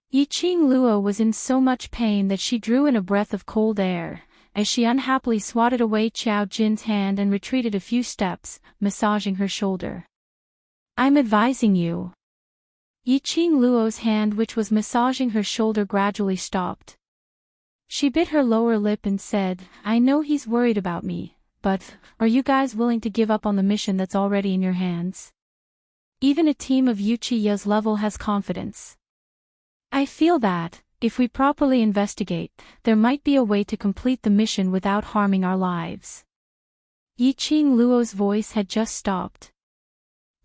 Yi Ching Luo was in so much pain that she drew in a breath of cold air, as she unhappily swatted away Qiao Jin's hand and retreated a few steps, massaging her shoulder. I'm advising you. Yi Ching Luo's hand which was massaging her shoulder gradually stopped. She bit her lower lip and said, I know he's worried about me, but, are you guys willing to give up on the mission that's already in your hands? Even a team of Yuchiya's level has confidence. I feel that, if we properly investigate, there might be a way to complete the mission without harming our lives. Yi Ching Luo's voice had just stopped.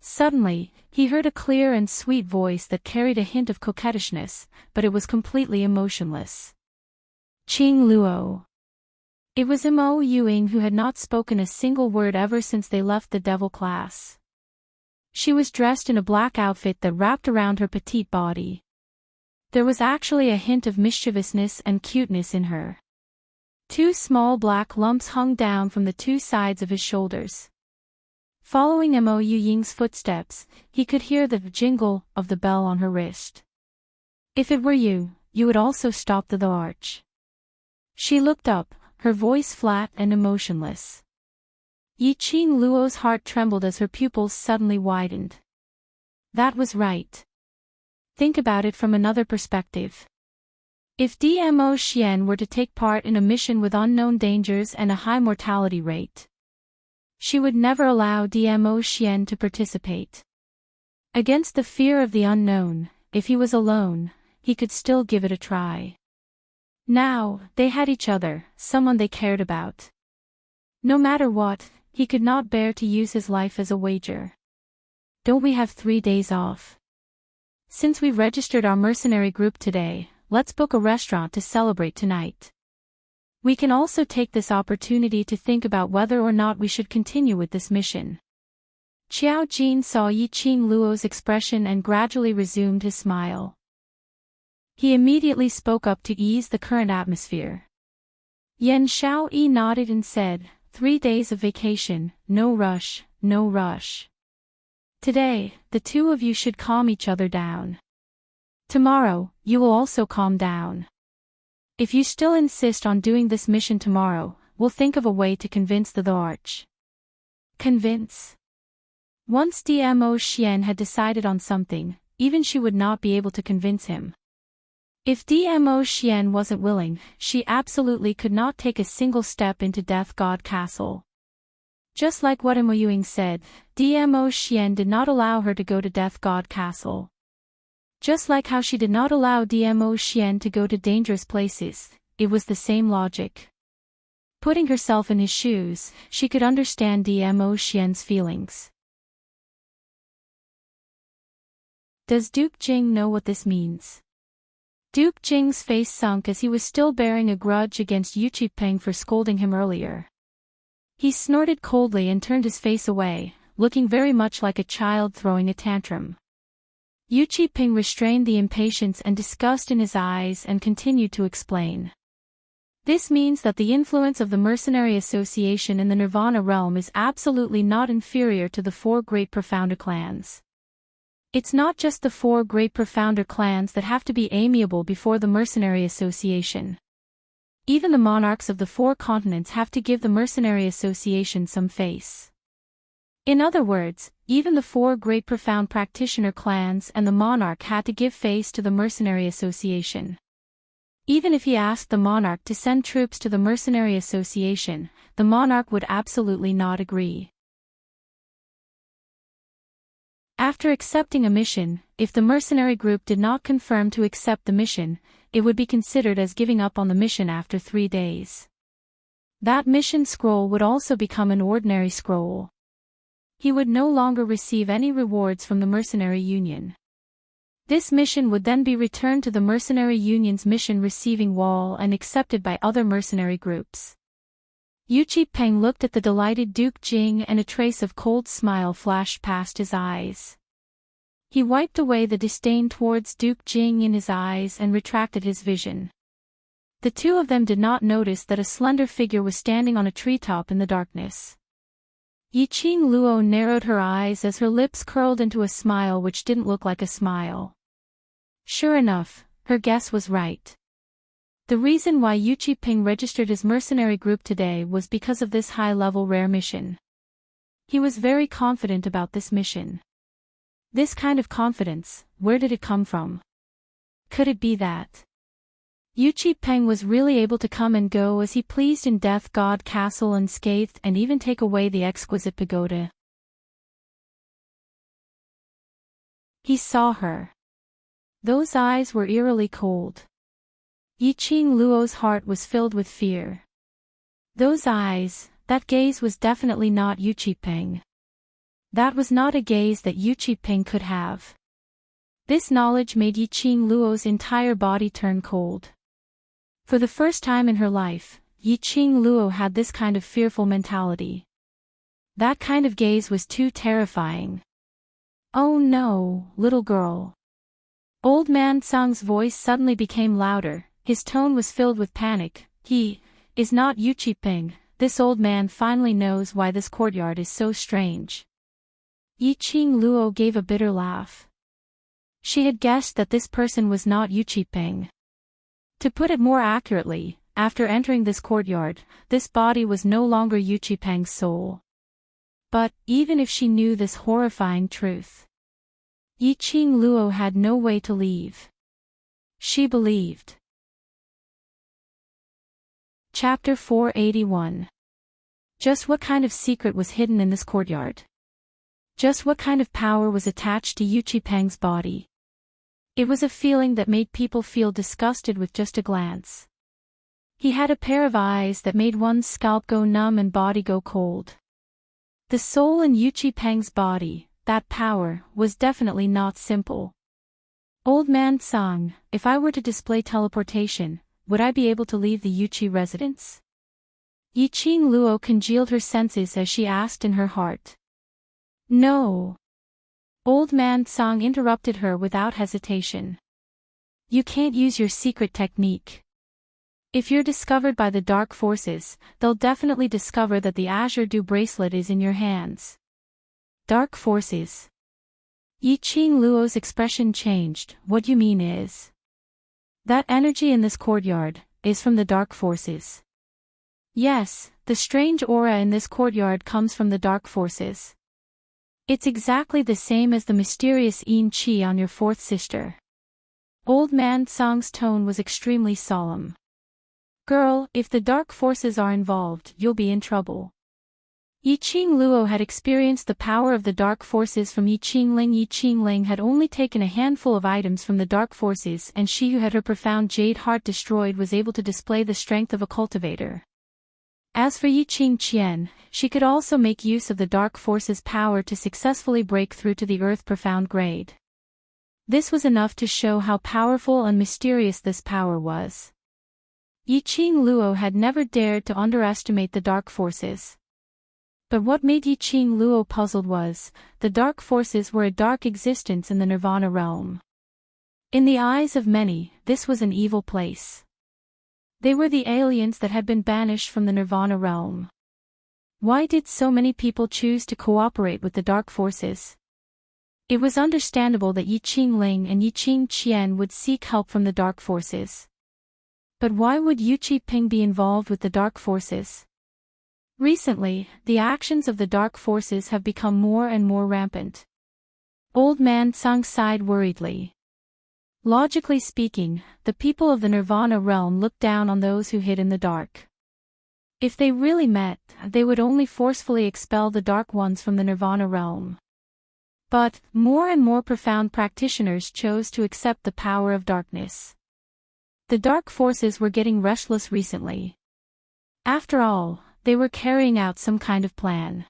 Suddenly, he heard a clear and sweet voice that carried a hint of coquettishness, but it was completely emotionless. Ching Luo. It was Mo Yuing, who had not spoken a single word ever since they left the devil class. She was dressed in a black outfit that wrapped around her petite body. There was actually a hint of mischievousness and cuteness in her. 2 small black lumps hung down from the 2 sides of his shoulders. Following Mo Ying's footsteps, he could hear the jingle of the bell on her wrist. If it were you, you would also stop the arch. She looked up, her voice flat and emotionless. Yiqing Luo's heart trembled as her pupils suddenly widened. That was right. Think about it from another perspective. If Dmo Xian were to take part in a mission with unknown dangers and a high mortality rate, she would never allow Dmo Xian to participate. Against the fear of the unknown, if he was alone, he could still give it a try. Now, they had each other, someone they cared about. No matter what, he could not bear to use his life as a wager. Don't we have 3 days off? Since we've registered our mercenary group today, let's book a restaurant to celebrate tonight. We can also take this opportunity to think about whether or not we should continue with this mission. Qiao Jin saw Yiqing Luo's expression and gradually resumed his smile. He immediately spoke up to ease the current atmosphere. Yan Xiaoyi nodded and said, 3 days of vacation, no rush, no rush. Today, the two of you should calm each other down. Tomorrow, you will also calm down. If you still insist on doing this mission tomorrow, we'll think of a way to convince the arch. Convince? Once Dmo Xian had decided on something, even she would not be able to convince him. If Dmo Xian wasn't willing, she absolutely could not take a single step into Death God Castle. Just like what Mo Ying said, Dmo Xian did not allow her to go to Death God Castle. Just like how she did not allow Dmo Xian to go to dangerous places, it was the same logic. Putting herself in his shoes, she could understand Dmo Xian's feelings. Does Duke Jing know what this means? Duke Jing's face sunk as he was still bearing a grudge against Yu Qipeng for scolding him earlier. He snorted coldly and turned his face away, looking very much like a child throwing a tantrum. Yu Qipeng restrained the impatience and disgust in his eyes and continued to explain. This means that the influence of the Mercenary Association in the Nirvana realm is absolutely not inferior to the 4 great profounder clans. It's not just the 4 great profounder clans that have to be amiable before the Mercenary Association. Even the monarchs of the 4 continents have to give the Mercenary Association some face. In other words, even the 4 great profound practitioner clans and the monarch had to give face to the Mercenary Association. Even if he asked the monarch to send troops to the Mercenary Association, the monarch would absolutely not agree. After accepting a mission, if the mercenary group did not confirm to accept the mission, it would be considered as giving up on the mission after 3 days. That mission scroll would also become an ordinary scroll. He would no longer receive any rewards from the mercenary union. This mission would then be returned to the mercenary union's mission receiving wall and accepted by other mercenary groups. Yu Qipeng looked at the delighted Duke Jing and a trace of cold smile flashed past his eyes. He wiped away the disdain towards Duke Jing in his eyes and retracted his vision. The two of them did not notice that a slender figure was standing on a treetop in the darkness. Yiqing Luo narrowed her eyes as her lips curled into a smile which didn't look like a smile. Sure enough, her guess was right. The reason why Yu Qipeng registered his mercenary group today was because of this high-level rare mission. He was very confident about this mission. This kind of confidence, where did it come from? Could it be that Yu Qipeng was really able to come and go as he pleased in Death God Castle unscathed and even take away the exquisite pagoda? He saw her. Those eyes were eerily cold. Yiqing Luo's heart was filled with fear. Those eyes, that gaze was definitely not Yu Qipeng. That was not a gaze that Yu Qipeng could have. This knowledge made Yiqing Luo's entire body turn cold. For the first time in her life, Yiqing Luo had this kind of fearful mentality. That kind of gaze was too terrifying. Oh no, little girl. Old man Tsang's voice suddenly became louder. His tone was filled with panic. He is not Yu Qipeng. This old man finally knows why this courtyard is so strange. Yi Qing Luo gave a bitter laugh. She had guessed that this person was not Yu Qipeng. To put it more accurately, after entering this courtyard, this body was no longer Yu Qipeng's soul. But, even if she knew this horrifying truth, Yi Qing Luo had no way to leave. She believed. Chapter 481. Just what kind of secret was hidden in this courtyard? Just what kind of power was attached to Yu Qipeng's body? It was a feeling that made people feel disgusted with just a glance. He had a pair of eyes that made one's scalp go numb and body go cold. The soul in Yu Qipeng's body, that power, was definitely not simple. Old man Song, if I were to display teleportation, would I be able to leave the Yu Qi residence? Yi Qing Luo congealed her senses as she asked in her heart. No. Old man Song interrupted her without hesitation. You can't use your secret technique. If you're discovered by the dark forces, they'll definitely discover that the Azure Dew bracelet is in your hands. Dark forces. Yi Qing Luo's expression changed. What you mean is that energy in this courtyard is from the dark forces. Yes, the strange aura in this courtyard comes from the dark forces. It's exactly the same as the mysterious Yin Qi on your fourth sister. Old man Song's tone was extremely solemn. Girl, if the dark forces are involved, you'll be in trouble. Yi Qing Luo had experienced the power of the dark forces from Yi Qingling. Yi Qingling had only taken a handful of items from the dark forces, and she who had her profound jade heart destroyed was able to display the strength of a cultivator. As for Yi Qingqian, she could also make use of the dark forces' power to successfully break through to the earth profound grade. This was enough to show how powerful and mysterious this power was. Yi Qing Luo had never dared to underestimate the dark forces. But what made Yi Qing Luo puzzled was, the dark forces were a dark existence in the Nirvana realm. In the eyes of many, this was an evil place. They were the aliens that had been banished from the Nirvana realm. Why did so many people choose to cooperate with the dark forces? It was understandable that Yi Qingling and Yi Qingqian would seek help from the dark forces. But why would Yu Qipeng be involved with the dark forces? Recently, the actions of the dark forces have become more and more rampant. Old man Song sighed worriedly. Logically speaking, the people of the Nirvana realm looked down on those who hid in the dark. If they really met, they would only forcefully expel the dark ones from the Nirvana realm. But, more and more profound practitioners chose to accept the power of darkness. The dark forces were getting restless recently. After all, they were carrying out some kind of plan.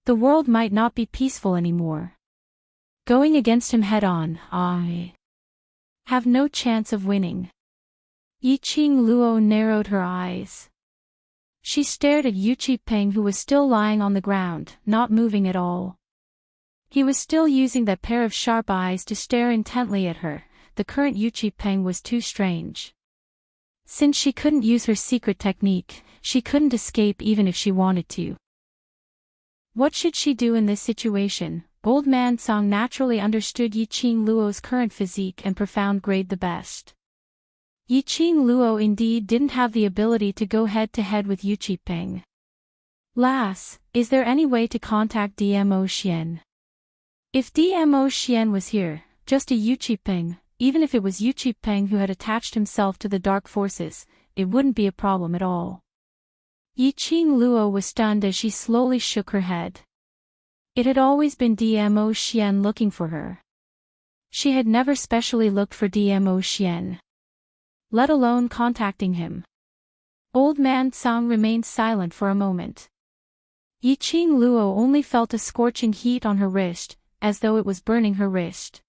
The world might not be peaceful anymore. Going against him head-on, I have no chance of winning. Yi Qing Luo narrowed her eyes. She stared at Yu Qipeng, who was still lying on the ground, not moving at all. He was still using that pair of sharp eyes to stare intently at her. The current Yu Qipeng was too strange. Since she couldn't use her secret technique, she couldn't escape even if she wanted to. What should she do in this situation? Old man Song naturally understood Yi Qing Luo's current physique and profound grade the best. Yi Qing Luo indeed didn't have the ability to go head-to-head with Yu Qipeng. Lass, is there any way to contact DMO Xian? If DMO Xian was here, just a Yu Qipeng, even if it was Yu Qipeng who had attached himself to the dark forces, it wouldn't be a problem at all. Yi Qing Luo was stunned as she slowly shook her head. It had always been DMO Xian looking for her. She had never specially looked for DMO Xian, let alone contacting him. Old man Song remained silent for a moment. Yi Qing Luo only felt a scorching heat on her wrist, as though it was burning her wrist.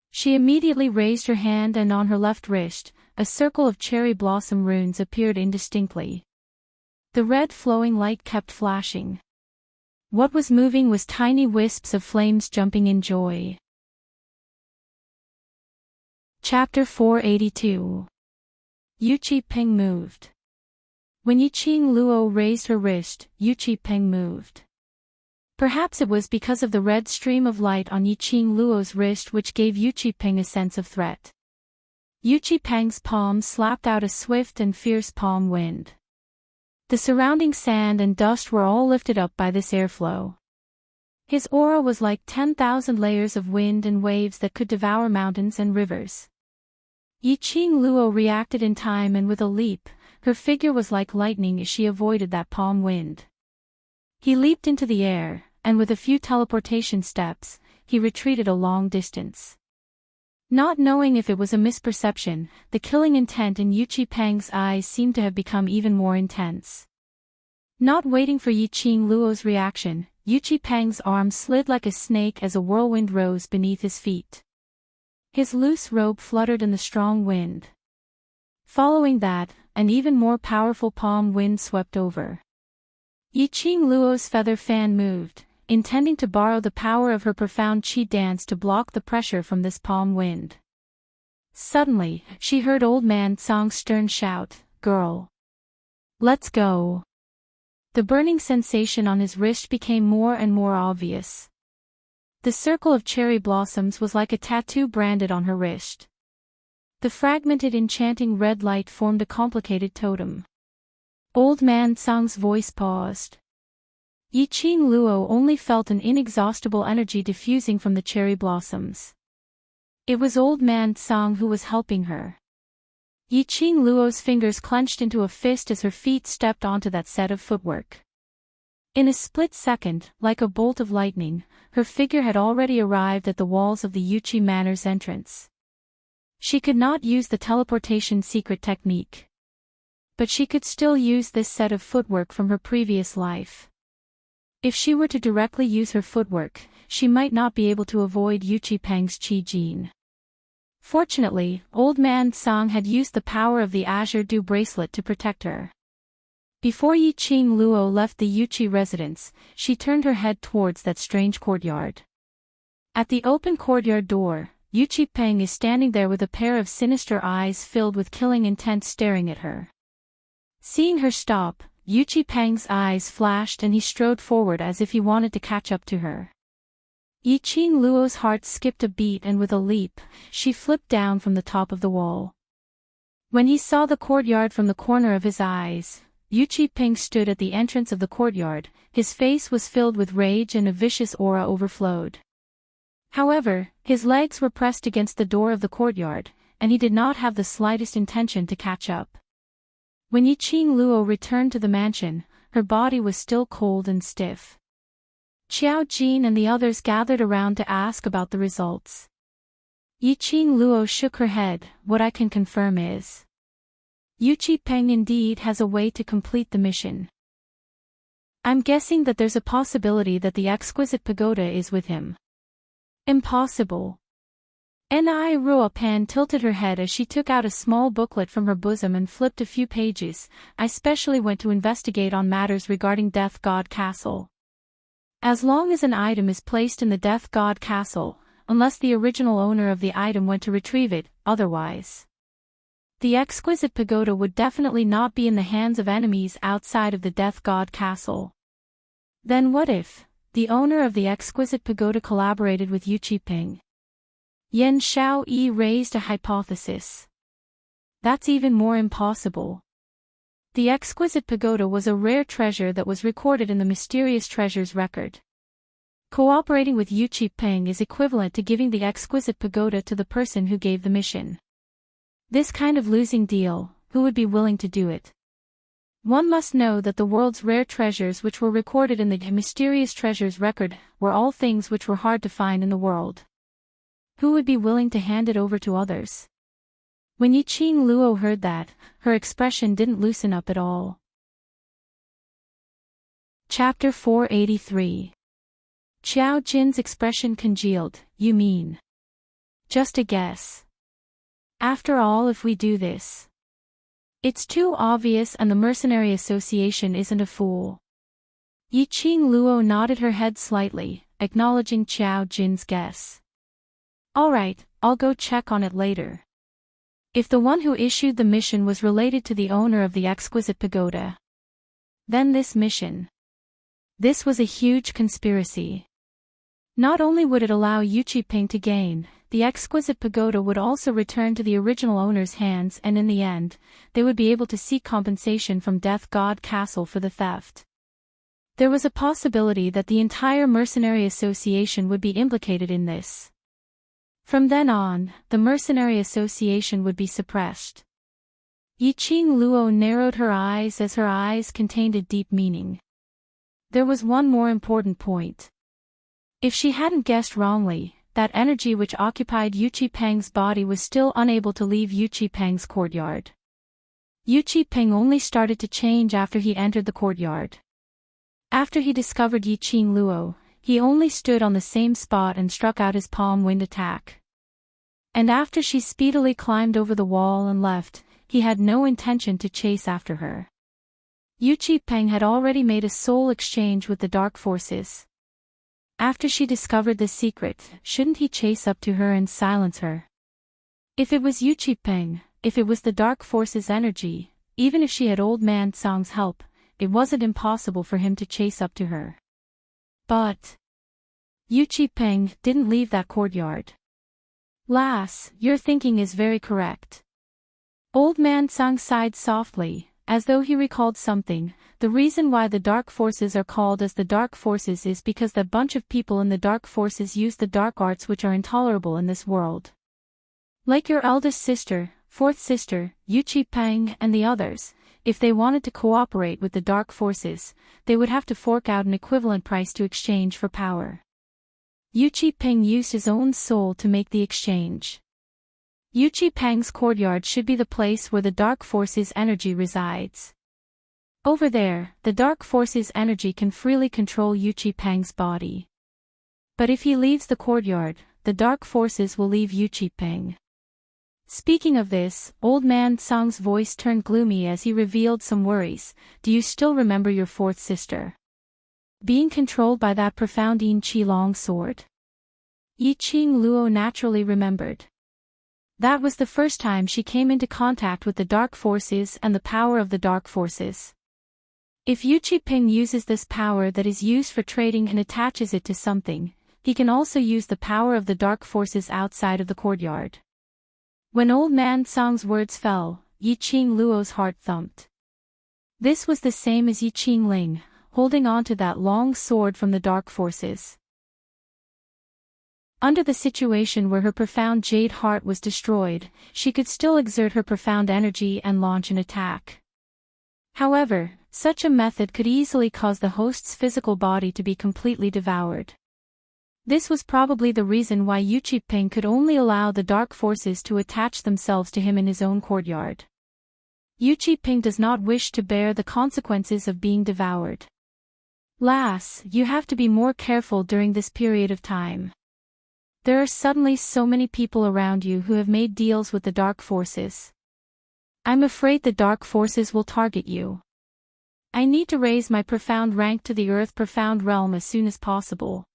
She immediately raised her hand, and on her left wrist, a circle of cherry blossom runes appeared indistinctly. The red flowing light kept flashing. What was moving was tiny wisps of flames jumping in joy. Chapter 482. Yu Qipeng moved. When Yi Qing Luo raised her wrist, Yu Qipeng moved. Perhaps it was because of the red stream of light on Yiqing Luo's wrist which gave Yu Qipeng a sense of threat. Yu Qipeng's palm slapped out a swift and fierce palm wind. The surrounding sand and dust were all lifted up by this airflow. His aura was like 10,000 layers of wind and waves that could devour mountains and rivers. Yiqing Luo reacted in time, and with a leap, her figure was like lightning as she avoided that palm wind. He leaped into the air, and with a few teleportation steps, he retreated a long distance. Not knowing if it was a misperception, the killing intent in Yu Qipeng's eyes seemed to have become even more intense. Not waiting for Yiqing Luo's reaction, Yu Qipeng's arm slid like a snake as a whirlwind rose beneath his feet. His loose robe fluttered in the strong wind. Following that, an even more powerful palm wind swept over. Yiqing Luo's feather fan moved, intending to borrow the power of her profound qi dance to block the pressure from this palm wind. Suddenly, she heard Old Man Tsang's stern shout, "Girl! Let's go!" The burning sensation on his wrist became more and more obvious. The circle of cherry blossoms was like a tattoo branded on her wrist. The fragmented enchanting red light formed a complicated totem. Old Man Tsang's voice paused. Yiqing Luo only felt an inexhaustible energy diffusing from the cherry blossoms. It was Old Man Tsang who was helping her. Yiqing Luo's fingers clenched into a fist as her feet stepped onto that set of footwork. In a split second, like a bolt of lightning, her figure had already arrived at the walls of the Yuqi Manor's entrance. She could not use the teleportation secret technique. But she could still use this set of footwork from her previous life. If she were to directly use her footwork, she might not be able to avoid Yu Qipeng's qi gene. Fortunately, Old Man Tsang had used the power of the Azure Dew bracelet to protect her. Before Yiqing Luo left the Yuqi residence, she turned her head towards that strange courtyard. At the open courtyard door, Yu Qipeng is standing there with a pair of sinister eyes filled with killing intent staring at her. Seeing her stop, Yu Qipeng's eyes flashed and he strode forward as if he wanted to catch up to her. Yiqing Luo's heart skipped a beat, and with a leap, she flipped down from the top of the wall. When he saw the courtyard from the corner of his eyes, Yu Qipeng stood at the entrance of the courtyard. His face was filled with rage and a vicious aura overflowed. However, his legs were pressed against the door of the courtyard, and he did not have the slightest intention to catch up. When Yiqing Luo returned to the mansion, her body was still cold and stiff. Qiao Jin and the others gathered around to ask about the results. Yiqing Luo shook her head. "What I can confirm is, Yu Qipeng indeed has a way to complete the mission. I'm guessing that there's a possibility that the exquisite pagoda is with him." "Impossible." Ni Ruopan tilted her head as she took out a small booklet from her bosom and flipped a few pages. "I specially went to investigate on matters regarding Death God Castle. As long as an item is placed in the Death God Castle, unless the original owner of the item went to retrieve it, otherwise, the exquisite pagoda would definitely not be in the hands of enemies outside of the Death God Castle." Then what if the owner of the exquisite pagoda collaborated with Yu Qipeng? Yen Xiao Yi raised a hypothesis. That's even more impossible. The exquisite pagoda was a rare treasure that was recorded in the mysterious treasures record. Cooperating with Yu Qipeng is equivalent to giving the exquisite pagoda to the person who gave the mission. This kind of losing deal, who would be willing to do it? One must know that the world's rare treasures which were recorded in the mysterious treasures record were all things which were hard to find in the world. Who would be willing to hand it over to others? When Yiqing Luo heard that, her expression didn't loosen up at all. Chapter 483. Qiao Jin's expression congealed. "You mean? Just a guess. After all, if we do this, it's too obvious, and the Mercenary Association isn't a fool." Yiqing Luo nodded her head slightly, acknowledging Qiao Jin's guess. "All right, I'll go check on it later. If the one who issued the mission was related to the owner of the exquisite pagoda, then this mission This was a huge conspiracy. Not only would it allow Yu Qiping to gain, the exquisite pagoda would also return to the original owner's hands, and in the end, they would be able to seek compensation from Death God Castle for the theft. There was a possibility that the entire mercenary association would be implicated in this. From then on, the mercenary association would be suppressed. Yiqing Luo narrowed her eyes as her eyes contained a deep meaning. There was one more important point. If she hadn't guessed wrongly, that energy which occupied Yu Qipeng's body was still unable to leave Yu Qipeng's courtyard. Yu Qipeng only started to change after he entered the courtyard. After he discovered Yiqing Luo, he only stood on the same spot and struck out his palm wind attack. And after she speedily climbed over the wall and left, he had no intention to chase after her. Yu Qipeng had already made a soul exchange with the dark forces. After she discovered the secret, shouldn't he chase up to her and silence her? If it was Yu Qipeng, if it was the dark forces' energy, even if she had old man Song's help, it wasn't impossible for him to chase up to her. But Yu Qipeng didn't leave that courtyard. Lass, your thinking is very correct. Old man Song sighed softly, as though he recalled something. The reason why the dark forces are called as the dark forces is because that bunch of people in the dark forces use the dark arts which are intolerable in this world. Like your eldest sister, fourth sister, Yu Qipeng and the others, if they wanted to cooperate with the dark forces, they would have to fork out an equivalent price to exchange for power. Yu Qipeng used his own soul to make the exchange. Yu Qipeng's courtyard should be the place where the dark forces' energy resides. Over there, the dark forces' energy can freely control Yu Qipeng's body. But if he leaves the courtyard, the dark forces will leave Yu Qipeng. Speaking of this, old man Song's voice turned gloomy as he revealed some worries. Do you still remember your fourth sister being controlled by that profound Yin Qi long sword? Yiqing Luo naturally remembered. That was the first time she came into contact with the dark forces and the power of the dark forces. If Yu Qipeng uses this power that is used for trading and attaches it to something, he can also use the power of the dark forces outside of the courtyard. When old man Song's words fell, Yiqing Luo's heart thumped. This was the same as Yiqing Ling, holding on to that long sword from the dark forces. Under the situation where her profound jade heart was destroyed, she could still exert her profound energy and launch an attack. However, such a method could easily cause the host's physical body to be completely devoured. This was probably the reason why Yu Qipeng could only allow the dark forces to attach themselves to him in his own courtyard. Yu Qipeng does not wish to bear the consequences of being devoured. Lass, you have to be more careful during this period of time. There are suddenly so many people around you who have made deals with the dark forces. I'm afraid the dark forces will target you. I need to raise my profound rank to the earth profound realm as soon as possible.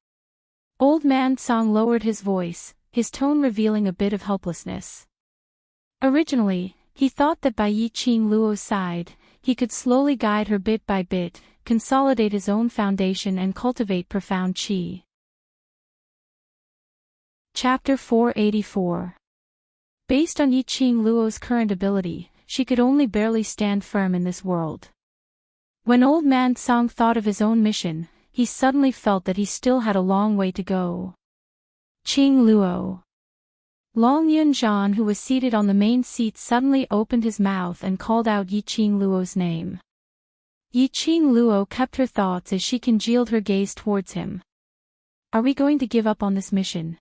Old man Song lowered his voice, his tone revealing a bit of helplessness. Originally, he thought that by Yiqing Luo's side, he could slowly guide her bit by bit, consolidate his own foundation and cultivate profound qi. Chapter 484. Based on Yiqing Luo's current ability, she could only barely stand firm in this world. When old man Song thought of his own mission, he suddenly felt that he still had a long way to go. Qing Luo. Long Yunzhan, who was seated on the main seat, suddenly opened his mouth and called out Yiqing Luo's name. Yiqing Luo kept her thoughts as she congealed her gaze towards him. Are we going to give up on this mission?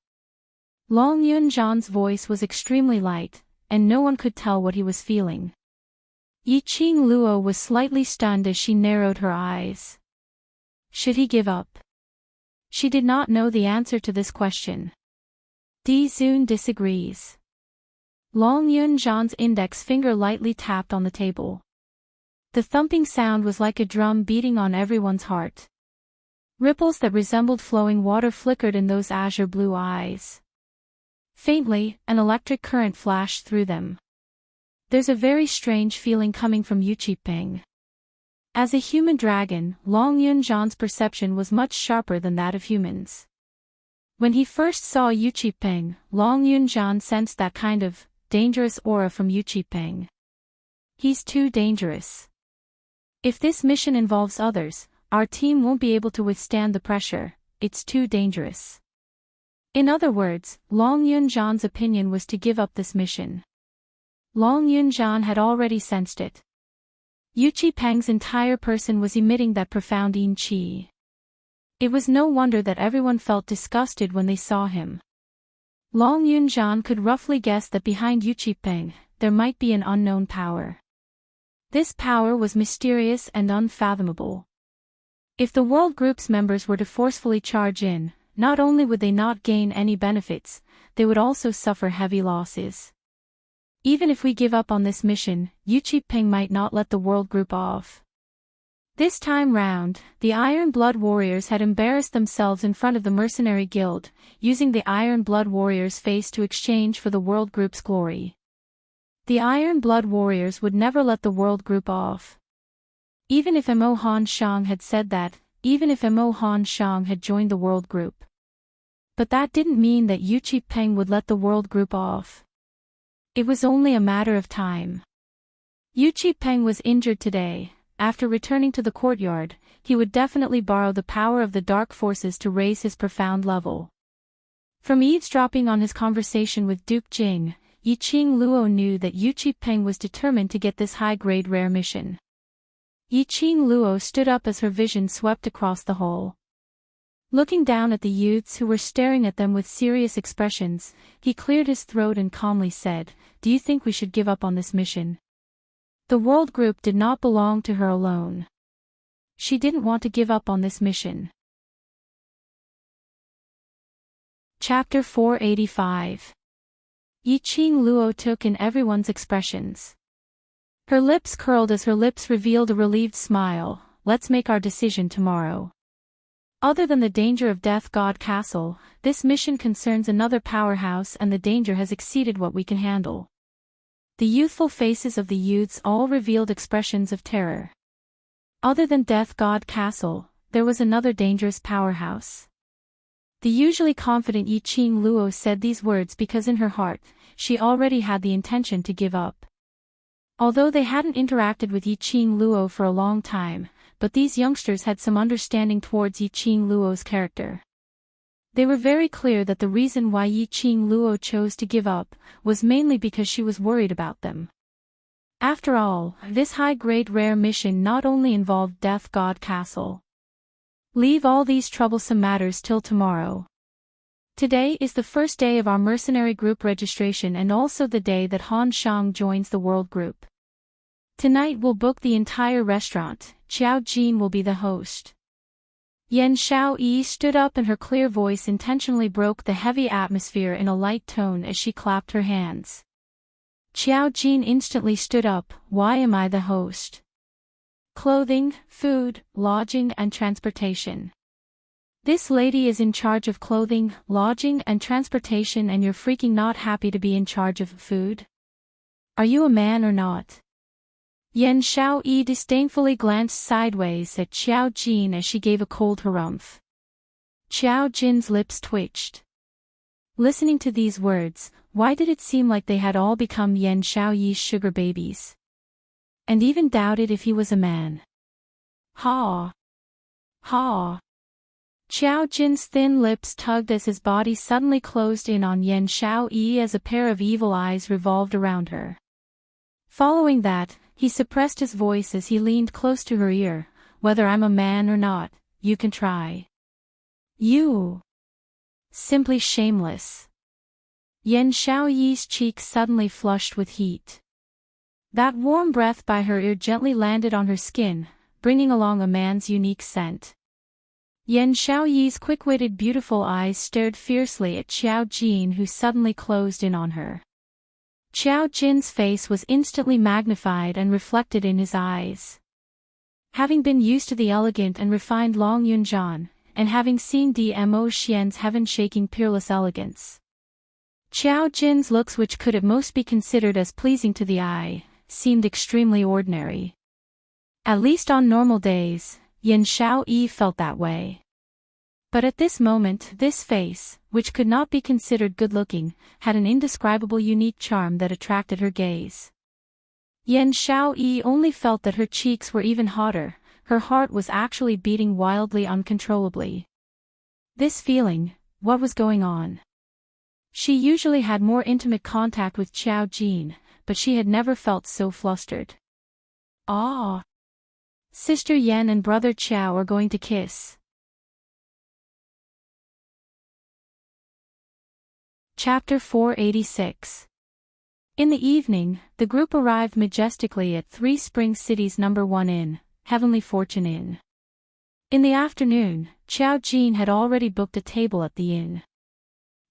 Long Yunzhan's voice was extremely light, and no one could tell what he was feeling. Yiqing Luo was slightly stunned as she narrowed her eyes. Should he give up? She did not know the answer to this question. Di Zun disagrees. Long Yunzhan's index finger lightly tapped on the table. The thumping sound was like a drum beating on everyone's heart. Ripples that resembled flowing water flickered in those azure blue eyes. Faintly, an electric current flashed through them. There's a very strange feeling coming from Yu Qipeng. As a human dragon, Long Yunjian's perception was much sharper than that of humans. When he first saw Yu Qipeng, Long Yunjian sensed that kind of dangerous aura from Yu Qipeng. He's too dangerous. If this mission involves others, our team won't be able to withstand the pressure, it's too dangerous. In other words, Long Yunjian's opinion was to give up this mission. Long Yunjian had already sensed it. Yu Qipeng's entire person was emitting that profound yin qi. It was no wonder that everyone felt disgusted when they saw him. Long Yunjian could roughly guess that behind Yu Qipeng, there might be an unknown power. This power was mysterious and unfathomable. If the world group's members were to forcefully charge in, not only would they not gain any benefits, they would also suffer heavy losses. Even if we give up on this mission, Yu Qipeng might not let the world group off. This time round, the Iron Blood Warriors had embarrassed themselves in front of the Mercenary Guild, using the Iron Blood Warriors' face to exchange for the world group's glory. The Iron Blood Warriors would never let the world group off. Even if Mo Han Shang had said that, even if Mo Han Shang had joined the world group. But that didn't mean that Yu Qipeng would let the world group off. It was only a matter of time. Yu Qipeng was injured today. After returning to the courtyard, he would definitely borrow the power of the dark forces to raise his profound level. From eavesdropping on his conversation with Duke Jing, Yiqing Luo knew that Yu Qipeng was determined to get this high-grade rare mission. Yiqing Luo stood up as her vision swept across the hall. Looking down at the youths who were staring at them with serious expressions, he cleared his throat and calmly said, "Do you think we should give up on this mission?" The world group did not belong to her alone. She didn't want to give up on this mission. Chapter 485. Yiqing Luo took in everyone's expressions. Her lips curled as her lips revealed a relieved smile. "Let's make our decision tomorrow. Other than the danger of Death God Castle, this mission concerns another powerhouse and the danger has exceeded what we can handle." The youthful faces of the youths all revealed expressions of terror. Other than Death God Castle, there was another dangerous powerhouse. The usually confident Yiqing Luo said these words because in her heart, she already had the intention to give up. Although they hadn't interacted with Yiqing Luo for a long time, but these youngsters had some understanding towards Yiqing Luo's character. They were very clear that the reason why Yiqing Luo chose to give up was mainly because she was worried about them. After all, this high-grade rare mission not only involved Death God Castle. Leave all these troublesome matters till tomorrow. Today is the first day of our mercenary group registration and also the day that Han Shang joins the world group. Tonight we'll book the entire restaurant. Qiao Jin will be the host. Yan Xiaoyi stood up and her clear voice intentionally broke the heavy atmosphere in a light tone as she clapped her hands. Qiao Jin instantly stood up. "Why am I the host?" "Clothing, food, lodging and transportation." "This lady is in charge of clothing, lodging and transportation and you're freaking not happy to be in charge of food? Are you a man or not?" Yan Xiaoyi disdainfully glanced sideways at Qiao Jin as she gave a cold harumph. Qiao Jin's lips twitched. Listening to these words, why did it seem like they had all become Yan Xiaoyi's sugar babies? And even doubted if he was a man. Ha! Ha! Qiao Jin's thin lips tugged as his body suddenly closed in on Yan Xiaoyi as a pair of evil eyes revolved around her. Following that, he suppressed his voice as he leaned close to her ear. "Whether I'm a man or not, you can try. You. Simply shameless." Yan Xiaoyi's cheeks suddenly flushed with heat. That warm breath by her ear gently landed on her skin, bringing along a man's unique scent. Yan Xiaoyi's quick-witted beautiful eyes stared fiercely at Qiao Jin who suddenly closed in on her. Qiao Jin's face was instantly magnified and reflected in his eyes. Having been used to the elegant and refined Long Yunjian, and having seen Mo Xian's heaven-shaking peerless elegance, Qiao Jin's looks, which could at most be considered as pleasing to the eye, seemed extremely ordinary. At least on normal days, Yin Xiaoyi felt that way. But at this moment, this face, which could not be considered good-looking, had an indescribable unique charm that attracted her gaze. Yin Xiaoyi only felt that her cheeks were even hotter, her heart was actually beating wildly uncontrollably. This feeling, what was going on? She usually had more intimate contact with Qiao Jin, but she had never felt so flustered. Ah! Sister Yen and brother Qiao are going to kiss. Chapter 486. In the evening, the group arrived majestically at Three Springs City's No. 1 Inn, Heavenly Fortune Inn. In the afternoon, Qiao Jin had already booked a table at the inn.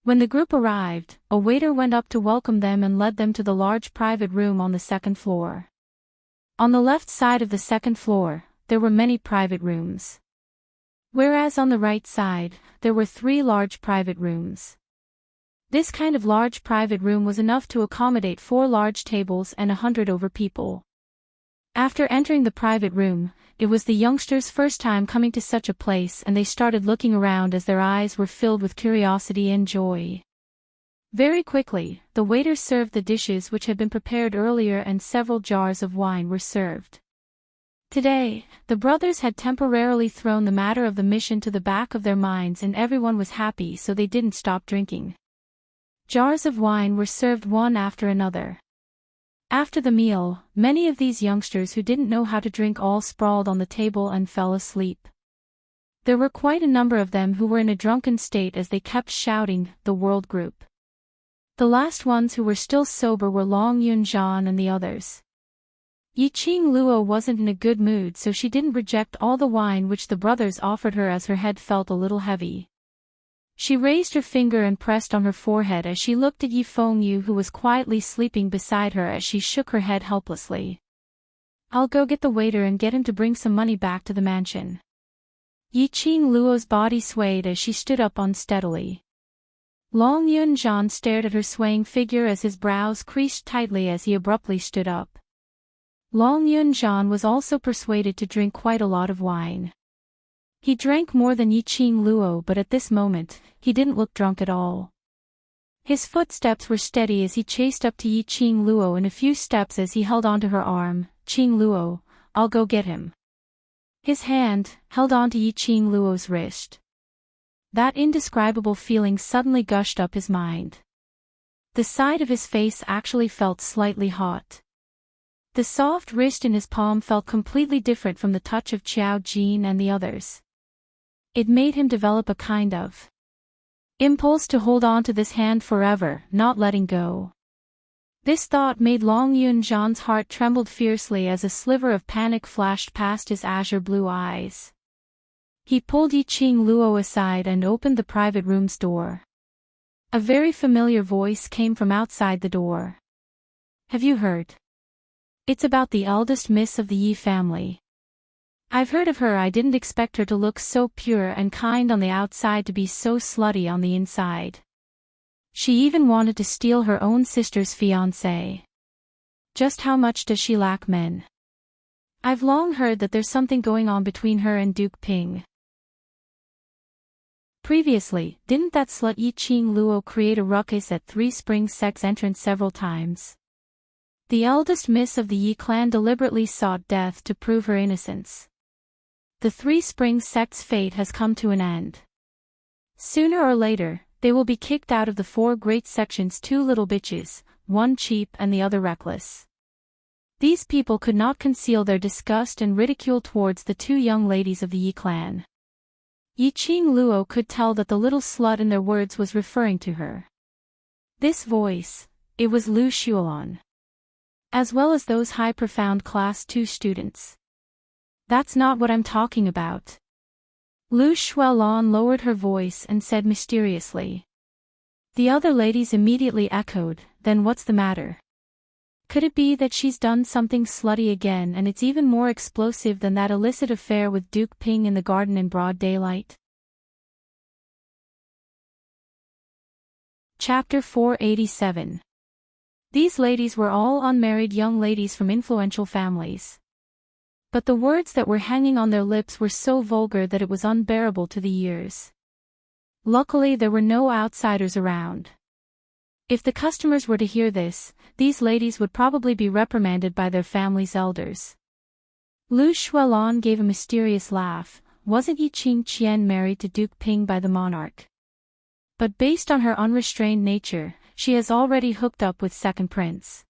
When the group arrived, a waiter went up to welcome them and led them to the large private room on the second floor. On the left side of the second floor, there were many private rooms. Whereas on the right side, there were 3 large private rooms. This kind of large private room was enough to accommodate 4 large tables and 100 over people. After entering the private room, it was the youngsters' first time coming to such a place and they started looking around as their eyes were filled with curiosity and joy. Very quickly, the waiter served the dishes which had been prepared earlier and several jars of wine were served. Today, the brothers had temporarily thrown the matter of the mission to the back of their minds and everyone was happy so they didn't stop drinking. Jars of wine were served one after another. After the meal, many of these youngsters who didn't know how to drink all sprawled on the table and fell asleep. There were quite a number of them who were in a drunken state as they kept shouting, "The World Group." The last ones who were still sober were Long Yunzhan and the others. Yiqing Luo wasn't in a good mood so she didn't reject all the wine which the brothers offered her as her head felt a little heavy. She raised her finger and pressed on her forehead as she looked at Yi Fengyu who was quietly sleeping beside her as she shook her head helplessly. "I'll go get the waiter and get him to bring some money back to the mansion." Yiqing Luo's body swayed as she stood up unsteadily. Long Yunzhan stared at her swaying figure as his brows creased tightly as he abruptly stood up. Long Yunzhan was also persuaded to drink quite a lot of wine. He drank more than Yiqing Luo but at this moment, he didn't look drunk at all. His footsteps were steady as he chased up to Yiqing Luo in a few steps as he held onto her arm. "Qing Luo, I'll go get him." His hand held onto Yiqing Luo's wrist. That indescribable feeling suddenly gushed up his mind. The side of his face actually felt slightly hot. The soft wrist in his palm felt completely different from the touch of Qiao Jin and the others. It made him develop a kind of impulse to hold on to this hand forever, not letting go. This thought made Long Yunzhan's heart trembled fiercely as a sliver of panic flashed past his azure blue eyes. He pulled Yiqing Luo aside and opened the private room's door. A very familiar voice came from outside the door. "Have you heard? It's about the eldest miss of the Yi family. I've heard of her. I didn't expect her to look so pure and kind on the outside to be so slutty on the inside. She even wanted to steal her own sister's fiancé. Just how much does she lack men? I've long heard that there's something going on between her and Duke Ping." Previously, didn't that slut Yiqing Luo create a ruckus at Three Springs Sect's entrance several times? The eldest miss of the Yi clan deliberately sought death to prove her innocence. The Three Springs Sect's fate has come to an end. Sooner or later, they will be kicked out of the 4 great sections. 2 little bitches, one cheap and the other reckless. These people could not conceal their disgust and ridicule towards the 2 young ladies of the Yi clan. Yiqing Luo could tell that the little slut in their words was referring to her. This voice, it was Lu Xuelon. As well as those high profound class 2 students. "That's not what I'm talking about." Lu Xuelon lowered her voice and said mysteriously. The other ladies immediately echoed, "Then what's the matter? Could it be that she's done something slutty again and it's even more explosive than that illicit affair with Duke Ping in the garden in broad daylight?" Chapter 487. These ladies were all unmarried young ladies from influential families. But the words that were hanging on their lips were so vulgar that it was unbearable to the ears. Luckily there were no outsiders around. If the customers were to hear this, these ladies would probably be reprimanded by their family's elders. Lu Shuelon gave a mysterious laugh. Wasn't Yi Qing Qian married to Duke Ping by the monarch? But based on her unrestrained nature, she has already hooked up with Second Prince.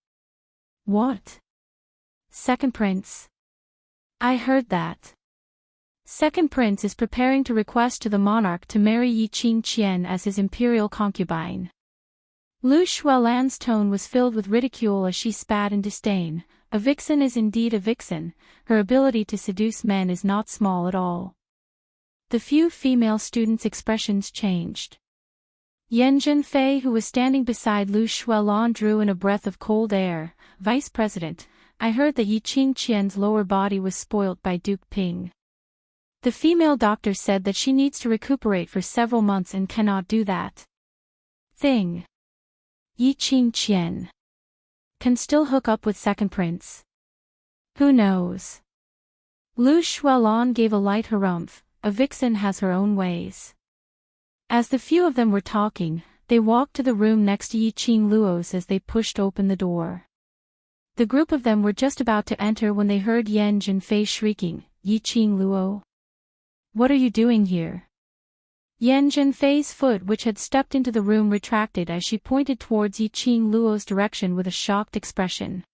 What? Second Prince? I heard that. Second Prince is preparing to request to the monarch to marry Yi Qing Qian as his imperial concubine. Lu Shuelan's tone was filled with ridicule as she spat in disdain. A vixen is indeed a vixen, her ability to seduce men is not small at all. The few female students' expressions changed. Yan Zhenfei, who was standing beside Lu Shuelon, drew in a breath of cold air. Vice President, I heard that Yi Qing Qian's lower body was spoilt by Duke Ping. The female doctor said that she needs to recuperate for several months and cannot do that thing. Yi Qing Qian can still hook up with Second Prince. Who knows? Lu Shuelon gave a light harumph. A vixen has her own ways. As the few of them were talking, they walked to the room next to Yi Qing Luo's as they pushed open the door. The group of them were just about to enter when they heard Yan Zhenfei shrieking, Yi Qing Luo? What are you doing here? Yan Zhenfei's foot, which had stepped into the room, retracted as she pointed towards Yi Qing Luo's direction with a shocked expression.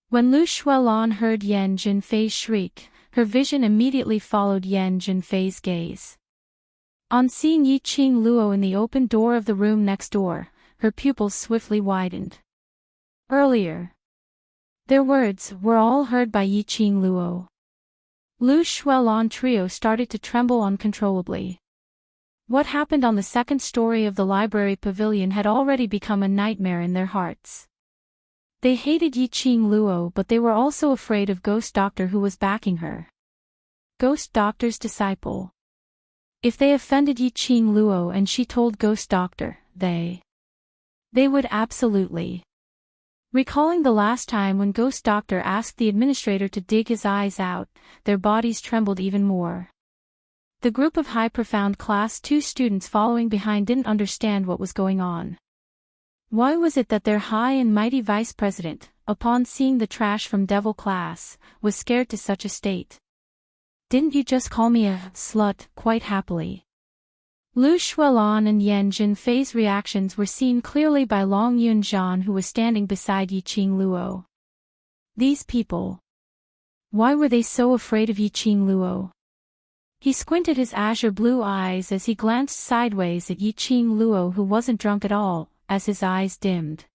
When Lu Shuelon heard Yan Zhenfei's shriek, her vision immediately followed Yan Zhenfei's gaze. On seeing Yi Qing Luo in the open door of the room next door, her pupils swiftly widened. Earlier, their words were all heard by Yi Qing Luo. Lu Shuelon trio started to tremble uncontrollably. What happened on the second story of the library pavilion had already become a nightmare in their hearts. They hated Yi Qing Luo, but they were also afraid of Ghost Doctor, who was backing her. Ghost Doctor's disciple. If they offended Yi Qing Luo and she told Ghost Doctor, they would absolutely. Recalling the last time when Ghost Doctor asked the administrator to dig his eyes out, their bodies trembled even more. The group of high profound Class 2 students following behind didn't understand what was going on. Why was it that their high and mighty vice president, upon seeing the trash from Devil class, was scared to such a state? Didn't you just call me a slut, quite happily? Lu Shuelon and Yan Zhenfei's reactions were seen clearly by Long Yunzhan, who was standing beside Yi Qing Luo. These people. Why were they so afraid of Yi Qing Luo? He squinted his azure blue eyes as he glanced sideways at Yi Qing Luo, who wasn't drunk at all, as his eyes dimmed.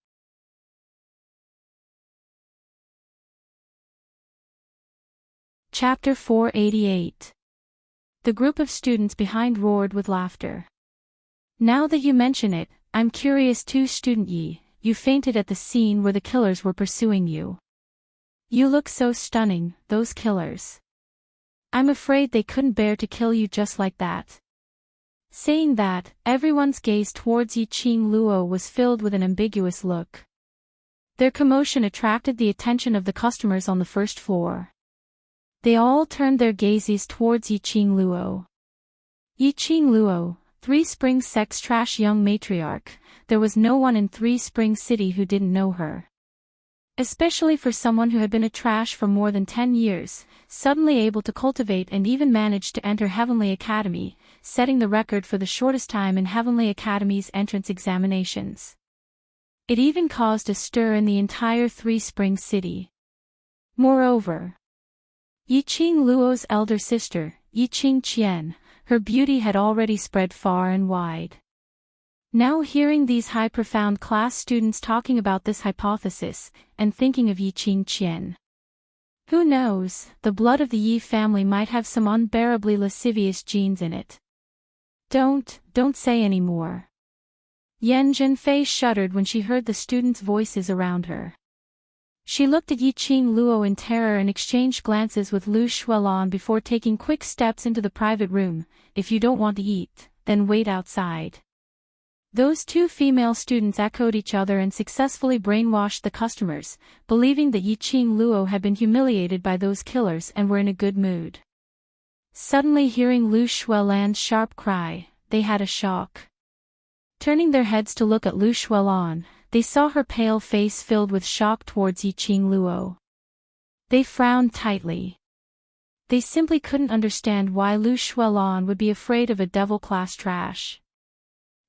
Chapter 488. The group of students behind roared with laughter. Now that you mention it, I'm curious too, Student Yi. You fainted at the scene where the killers were pursuing you. You look so stunning, those killers. I'm afraid they couldn't bear to kill you just like that. Saying that, everyone's gaze towards Yi Qing Luo was filled with an ambiguous look. Their commotion attracted the attention of the customers on the first floor. They all turned their gazes towards Yi Qing Luo. Yi Qing Luo, Three Springs sex trash young matriarch, there was no one in Three Springs City who didn't know her. Especially for someone who had been a trash for more than 10 years, suddenly able to cultivate and even manage to enter Heavenly Academy, setting the record for the shortest time in Heavenly Academy's entrance examinations. It even caused a stir in the entire Three Springs City. Moreover, Yi Qing Luo's elder sister, Yi Qing Qian, her beauty had already spread far and wide. Now hearing these high profound class students talking about this hypothesis, and thinking of Yi Qing Qian. Who knows, the blood of the Yi family might have some unbearably lascivious genes in it. Don't say any more. Yan Zhenfei shuddered when she heard the students' voices around her. She looked at Yi Qing Luo in terror and exchanged glances with Lu Shuelon before taking quick steps into the private room. If you don't want to eat, then wait outside. Those two female students echoed each other and successfully brainwashed the customers, believing that Yiqing Luo had been humiliated by those killers and were in a good mood. Suddenly hearing Lu Shuelan's sharp cry, they had a shock. Turning their heads to look at Lu Shuelan, they saw her pale face filled with shock towards Yiqing Luo. They frowned tightly. They simply couldn't understand why Lu Shuelan would be afraid of a devil-class trash.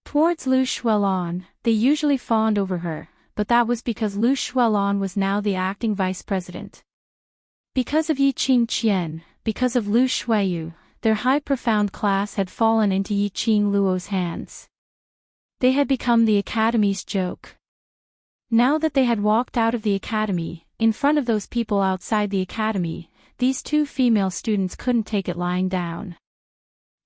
Towards Lu Shuelan, they usually fawned over her, but that was because Lu Shuelan was now the acting vice president. Because of Yiqing Qian, because of Lu Shueyu, their high profound class had fallen into Yiqing Luo's hands. They had become the academy's joke. Now that they had walked out of the academy, in front of those people outside the academy, these two female students couldn't take it lying down.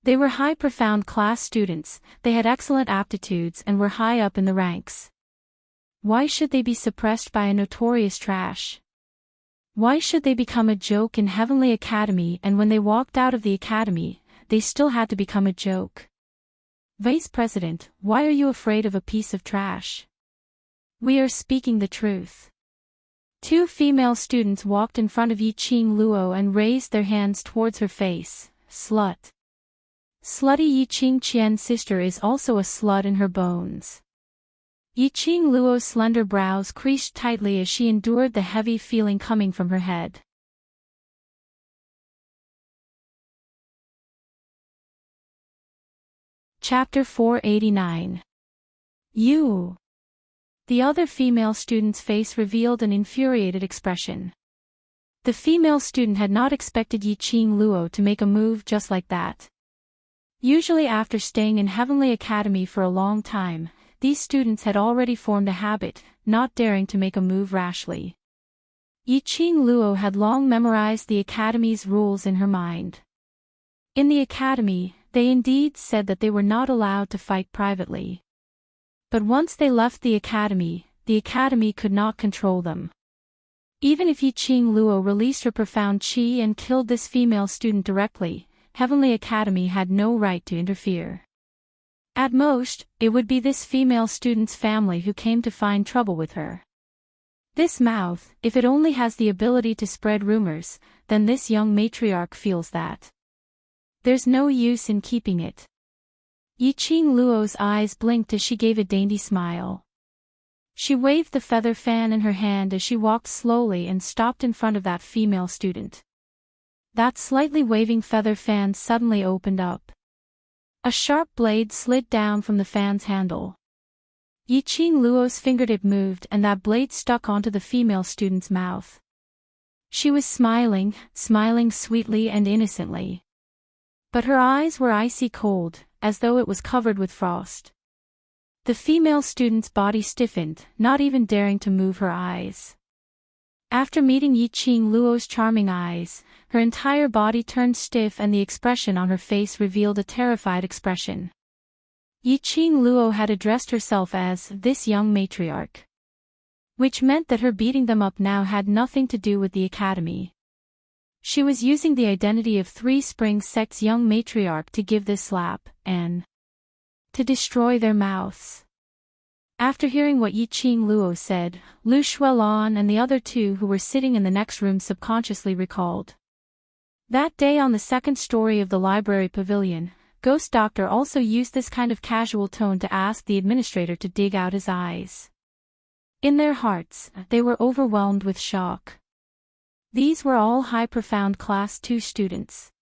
They were high profound class students, they had excellent aptitudes and were high up in the ranks. Why should they be suppressed by a notorious trash? Why should they become a joke in Heavenly Academy, and when they walked out of the academy, they still had to become a joke? Vice President, why are you afraid of a piece of trash? We are speaking the truth. Two female students walked in front of Yiqing Luo and raised their hands towards her face. Slut. Slutty Yiqing Qian's sister is also a slut in her bones. Yiqing Luo's slender brows creased tightly as she endured the heavy feeling coming from her head. Chapter 489. You. The other female student's face revealed an infuriated expression. The female student had not expected Yiqing Luo to make a move just like that. Usually after staying in Heavenly Academy for a long time, these students had already formed a habit, not daring to make a move rashly. Yiqing Luo had long memorized the Academy's rules in her mind. In the Academy, they indeed said that they were not allowed to fight privately. But once they left the Academy could not control them. Even if Yiqing Luo released her profound qi and killed this female student directly, Heavenly Academy had no right to interfere. At most, it would be this female student's family who came to find trouble with her. This mouth, if it only has the ability to spread rumors, then this young matriarch feels that there's no use in keeping it. Yiqing Luo's eyes blinked as she gave a dainty smile. She waved the feather fan in her hand as she walked slowly and stopped in front of that female student. That slightly waving feather fan suddenly opened up. A sharp blade slid down from the fan's handle. Yiqing Luo's fingertip moved and that blade stuck onto the female student's mouth. She was smiling sweetly and innocently. But her eyes were icy cold, as though it was covered with frost. The female student's body stiffened, not even daring to move her eyes. After meeting Yiqing Luo's charming eyes, her entire body turned stiff and the expression on her face revealed a terrified expression. Yiqing Luo had addressed herself as this young matriarch, which meant that her beating them up now had nothing to do with the academy. She was using the identity of Three Springs Sect's young matriarch to give this slap, and to destroy their mouths. After hearing what Yiqing Luo said, Lu Shuelan and the other two who were sitting in the next room subconsciously recalled. That day on the second story of the library pavilion, Ghost Doctor also used this kind of casual tone to ask the administrator to dig out his eyes. In their hearts, they were overwhelmed with shock. These were all high profound Class 2 students.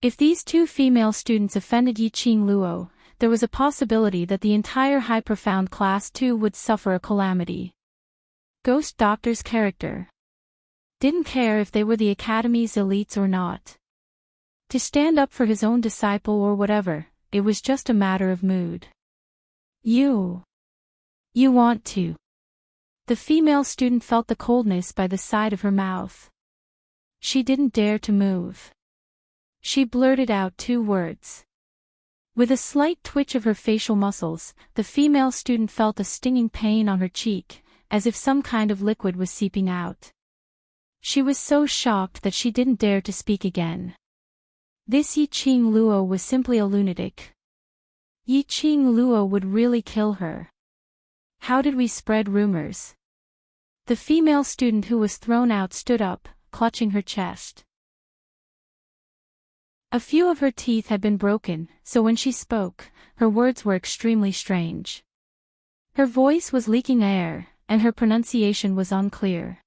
If these two female students offended Yiqing Luo, there was a possibility that the entire high profound Class 2 would suffer a calamity. Ghost Doctor's character didn't care if they were the Academy's elites or not. To stand up for his own disciple or whatever, it was just a matter of mood. You want to. The female student felt the coldness by the side of her mouth. She didn't dare to move. She blurted out two words. With a slight twitch of her facial muscles, the female student felt a stinging pain on her cheek, as if some kind of liquid was seeping out. She was so shocked that she didn't dare to speak again. This Yiqing Luo was simply a lunatic. Yi Qing Luo would really kill her. How did we spread rumors? The female student who was thrown out stood up, clutching her chest. A few of her teeth had been broken, so when she spoke, her words were extremely strange. Her voice was leaking air, and her pronunciation was unclear.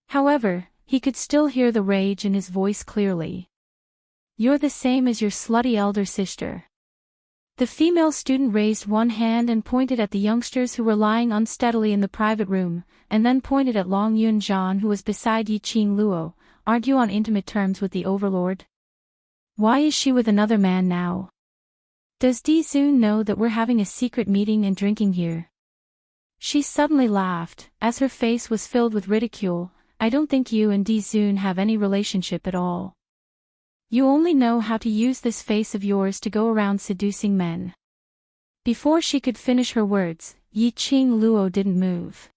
However, he could still hear the rage in his voice clearly. You're the same as your slutty elder sister. The female student raised one hand and pointed at the youngsters who were lying unsteadily in the private room, and then pointed at Long Yunjian who was beside Yi Qing Luo. Aren't you on intimate terms with the overlord? Why is she with another man now? Does Di Zun know that we're having a secret meeting and drinking here? She suddenly laughed, as her face was filled with ridicule. I don't think you and Di Zun have any relationship at all. You only know how to use this face of yours to go around seducing men. Before she could finish her words, Yi Qing Luo didn't move.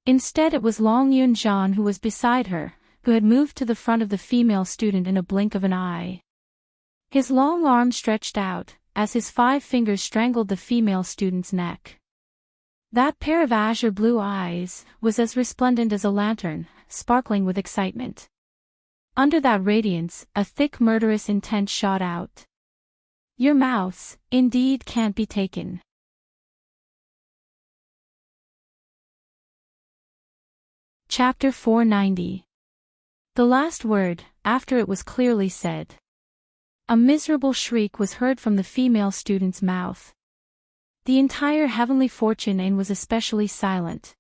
Instead it was Long Yunjian who was beside her, who had moved to the front of the female student in a blink of an eye. His long arm stretched out, as his 5 fingers strangled the female student's neck. That pair of azure blue eyes was as resplendent as a lantern, sparkling with excitement. Under that radiance, a thick murderous intent shot out. Your mouths, indeed, can't be taken. Chapter 490. The last word, after it was clearly said. A miserable shriek was heard from the female student's mouth. The entire heavenly fortune inn was especially silent.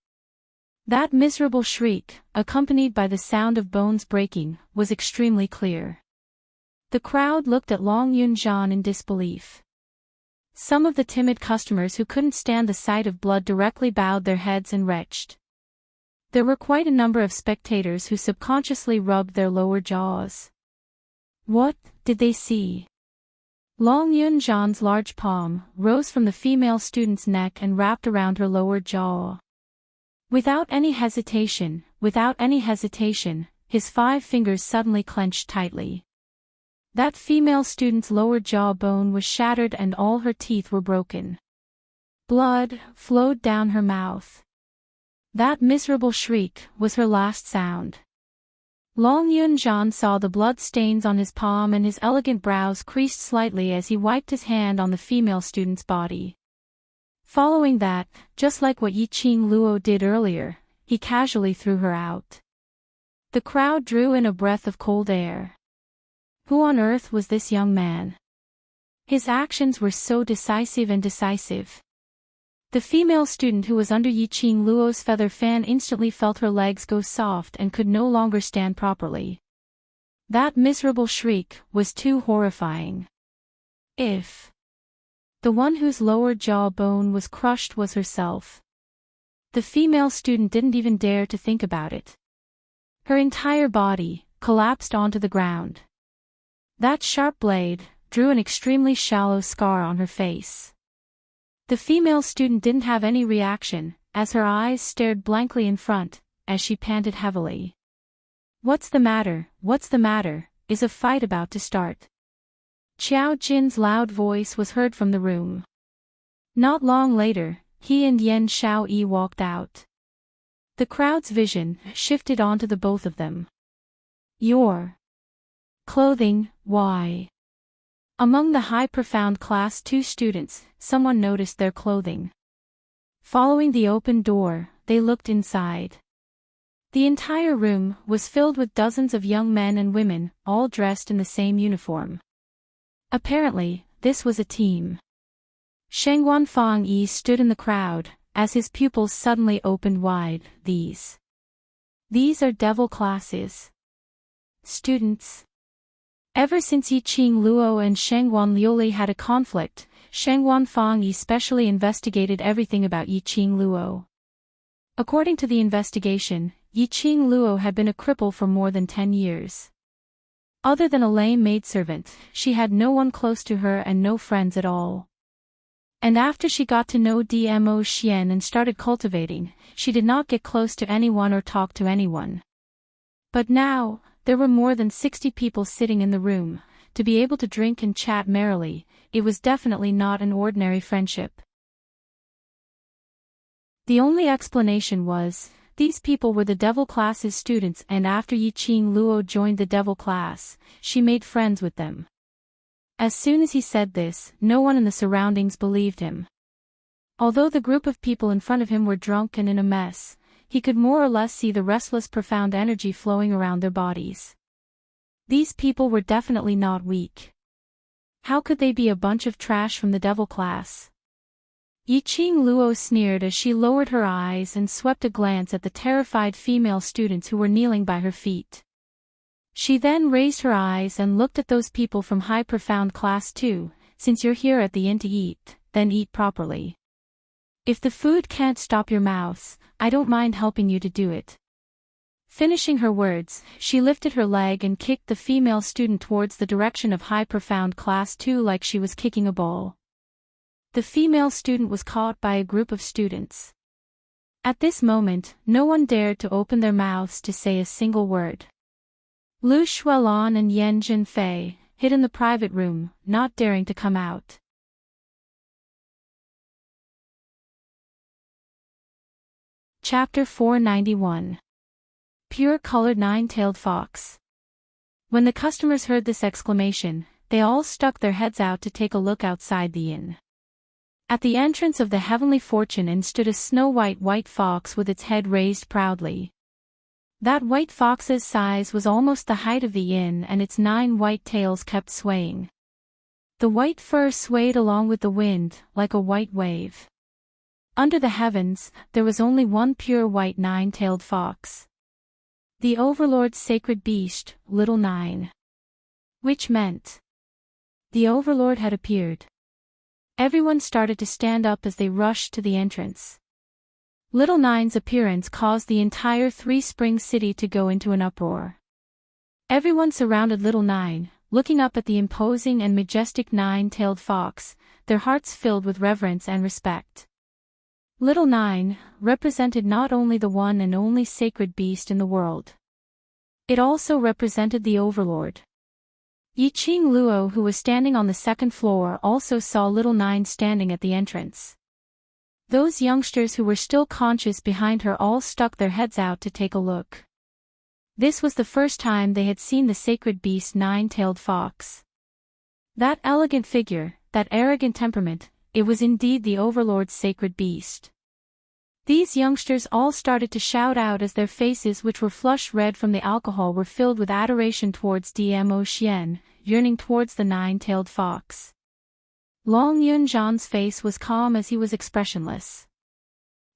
That miserable shriek, accompanied by the sound of bones breaking, was extremely clear. The crowd looked at Long Yunjian in disbelief. Some of the timid customers who couldn't stand the sight of blood directly bowed their heads and retched. There were quite a number of spectators who subconsciously rubbed their lower jaws. What did they see? Long Yunjian's large palm rose from the female student's neck and wrapped around her lower jaw. Without any hesitation, his 5 fingers suddenly clenched tightly. That female student's lower jaw bone was shattered and all her teeth were broken. Blood flowed down her mouth. That miserable shriek was her last sound. Long Yunjian saw the blood stains on his palm and his elegant brows creased slightly as he wiped his hand on the female student's body. Following that, just like what Yi Qing Luo did earlier, he casually threw her out. The crowd drew in a breath of cold air. Who on earth was this young man? His actions were so decisive. The female student who was under Yi Qing Luo's feather fan instantly felt her legs go soft and could no longer stand properly. That miserable shriek was too horrifying. If the one whose lower jaw bone was crushed was herself, the female student didn't even dare to think about it. Her entire body collapsed onto the ground. That sharp blade drew an extremely shallow scar on her face. The female student didn't have any reaction, as her eyes stared blankly in front, as she panted heavily. What's the matter? Is a fight about to start? Qiao Jin's loud voice was heard from the room. Not long later, he and Yan Xiaoyi walked out. The crowd's vision shifted onto the both of them. Your clothing, why? Among the high profound class 2 students, someone noticed their clothing. Following the open door, they looked inside. The entire room was filled with dozens of young men and women, all dressed in the same uniform. Apparently, this was a team. Shengguan Fangyi stood in the crowd, as his pupils suddenly opened wide. These are devil classes. Students. Ever since Yi Qing Luo and Shengguan Liuli had a conflict, Shengguan Fangyi specially investigated everything about Yi Qing Luo. According to the investigation, Yi Qing Luo had been a cripple for more than 10 years. Other than a lame maidservant, she had no one close to her and no friends at all. And after she got to know Dmo Xian and started cultivating, she did not get close to anyone or talk to anyone. But now, there were more than 60 people sitting in the room. To be able to drink and chat merrily, it was definitely not an ordinary friendship. The only explanation was, these people were the devil class's students, and after Yiqing Luo joined the devil class, she made friends with them. As soon as he said this, no one in the surroundings believed him. Although the group of people in front of him were drunk and in a mess, he could more or less see the restless profound energy flowing around their bodies. These people were definitely not weak. How could they be a bunch of trash from the devil class? Yiqing Luo sneered as she lowered her eyes and swept a glance at the terrified female students who were kneeling by her feet. She then raised her eyes and looked at those people from high profound class too. Since you're here at the inn to eat, then eat properly. If the food can't stop your mouths, I don't mind helping you to do it. Finishing her words, she lifted her leg and kicked the female student towards the direction of high profound class 2 like she was kicking a ball. The female student was caught by a group of students. At this moment, no one dared to open their mouths to say a single word. Lu Shuelon and Yan Jinfei hid in the private room, not daring to come out. Chapter 491. Pure-colored nine-tailed fox. When the customers heard this exclamation, they all stuck their heads out to take a look outside the inn. At the entrance of the Heavenly Fortune Inn stood a snow-white white fox with its head raised proudly. That white fox's size was almost the height of the inn, and its 9 white tails kept swaying. The white fur swayed along with the wind, like a white wave. Under the heavens, there was only one pure white 9-tailed fox. The Overlord's sacred beast, Little Nine. Which meant the Overlord had appeared. Everyone started to stand up as they rushed to the entrance. Little Nine's appearance caused the entire Three Springs city to go into an uproar. Everyone surrounded Little Nine, looking up at the imposing and majestic 9-tailed fox, their hearts filled with reverence and respect. Little Nine represented not only the one and only sacred beast in the world. It also represented the Overlord. Yiqing Luo, who was standing on the second floor, also saw Little Nine standing at the entrance. Those youngsters who were still conscious behind her all stuck their heads out to take a look. This was the first time they had seen the sacred beast 9-tailed fox. That elegant figure, that arrogant temperament, it was indeed the Overlord's sacred beast. These youngsters all started to shout out as their faces, which were flush red from the alcohol, were filled with adoration towards Dmo Xian, yearning towards the 9-tailed fox. Long Yunzhan's face was calm as he was expressionless.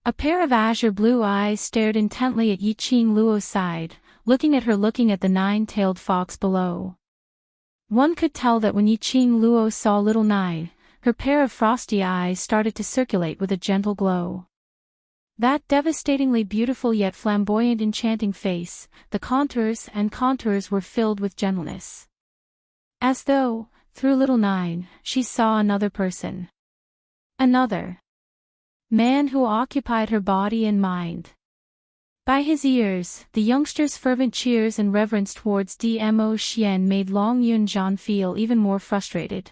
A pair of azure blue eyes stared intently at Yiqing Luo's side, looking at her, looking at the 9-tailed fox below. One could tell that when Yiqing Luo saw Little Nine, her pair of frosty eyes started to circulate with a gentle glow. That devastatingly beautiful yet flamboyant enchanting face, the contours were filled with gentleness. As though, through Little Nine, she saw another person. Another man who occupied her body and mind. By his ears, the youngster's fervent cheers and reverence towards Dmo Xian made Long Yunzhan feel even more frustrated.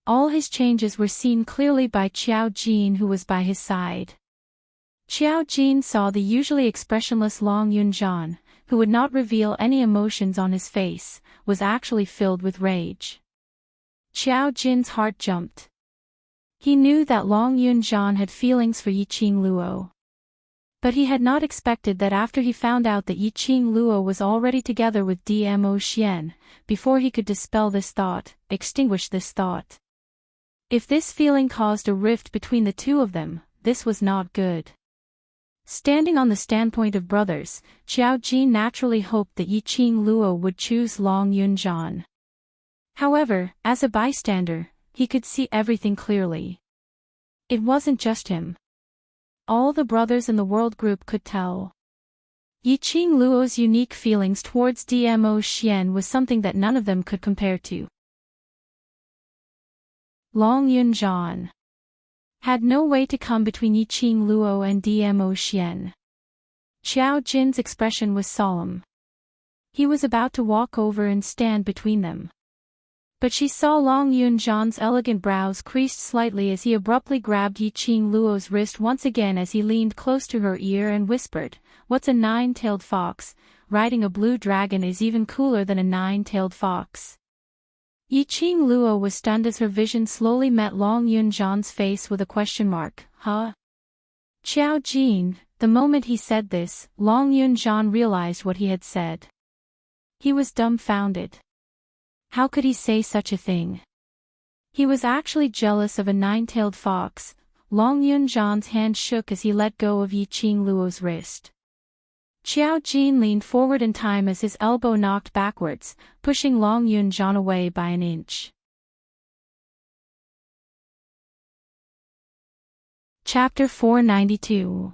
All his changes were seen clearly by Qiao Jin, who was by his side. Qiao Jin saw the usually expressionless Long Yunzhan, who would not reveal any emotions on his face, was actually filled with rage. Qiao Jin's heart jumped. He knew that Long Yunzhan had feelings for Yiqing Luo. But he had not expected that after he found out that Yiqing Luo was already together with Dmo Xian, before he could dispel this thought, extinguish this thought. If this feeling caused a rift between the two of them, this was not good. Standing on the standpoint of brothers, Qiao Jin naturally hoped that Yiqing Luo would choose Long Yunzhan. However, as a bystander, he could see everything clearly. It wasn't just him. All the brothers in the world group could tell. Yiqing Luo's unique feelings towards Dmo Xian was something that none of them could compare to. Long Yunzhan had no way to come between Yiqing Luo and Dmo Xian. Qiao Jin's expression was solemn. He was about to walk over and stand between them. But she saw Long Yunjian's elegant brows creased slightly as he abruptly grabbed Yi Qing Luo's wrist once again as he leaned close to her ear and whispered, "What's a nine-tailed fox? Riding a blue dragon is even cooler than a nine-tailed fox." Yi Qing Luo was stunned as her vision slowly met Long Yunjian's face with a question mark. Huh? Qiao Jin. The moment he said this, Long Yunjian realized what he had said. He was dumbfounded. How could he say such a thing? He was actually jealous of a nine-tailed fox. Long Yunjian's hand shook as he let go of Yi Qing Luo's wrist. Qiao Jin leaned forward in time as his elbow knocked backwards, pushing Long Yunjian away by an inch. Chapter 492.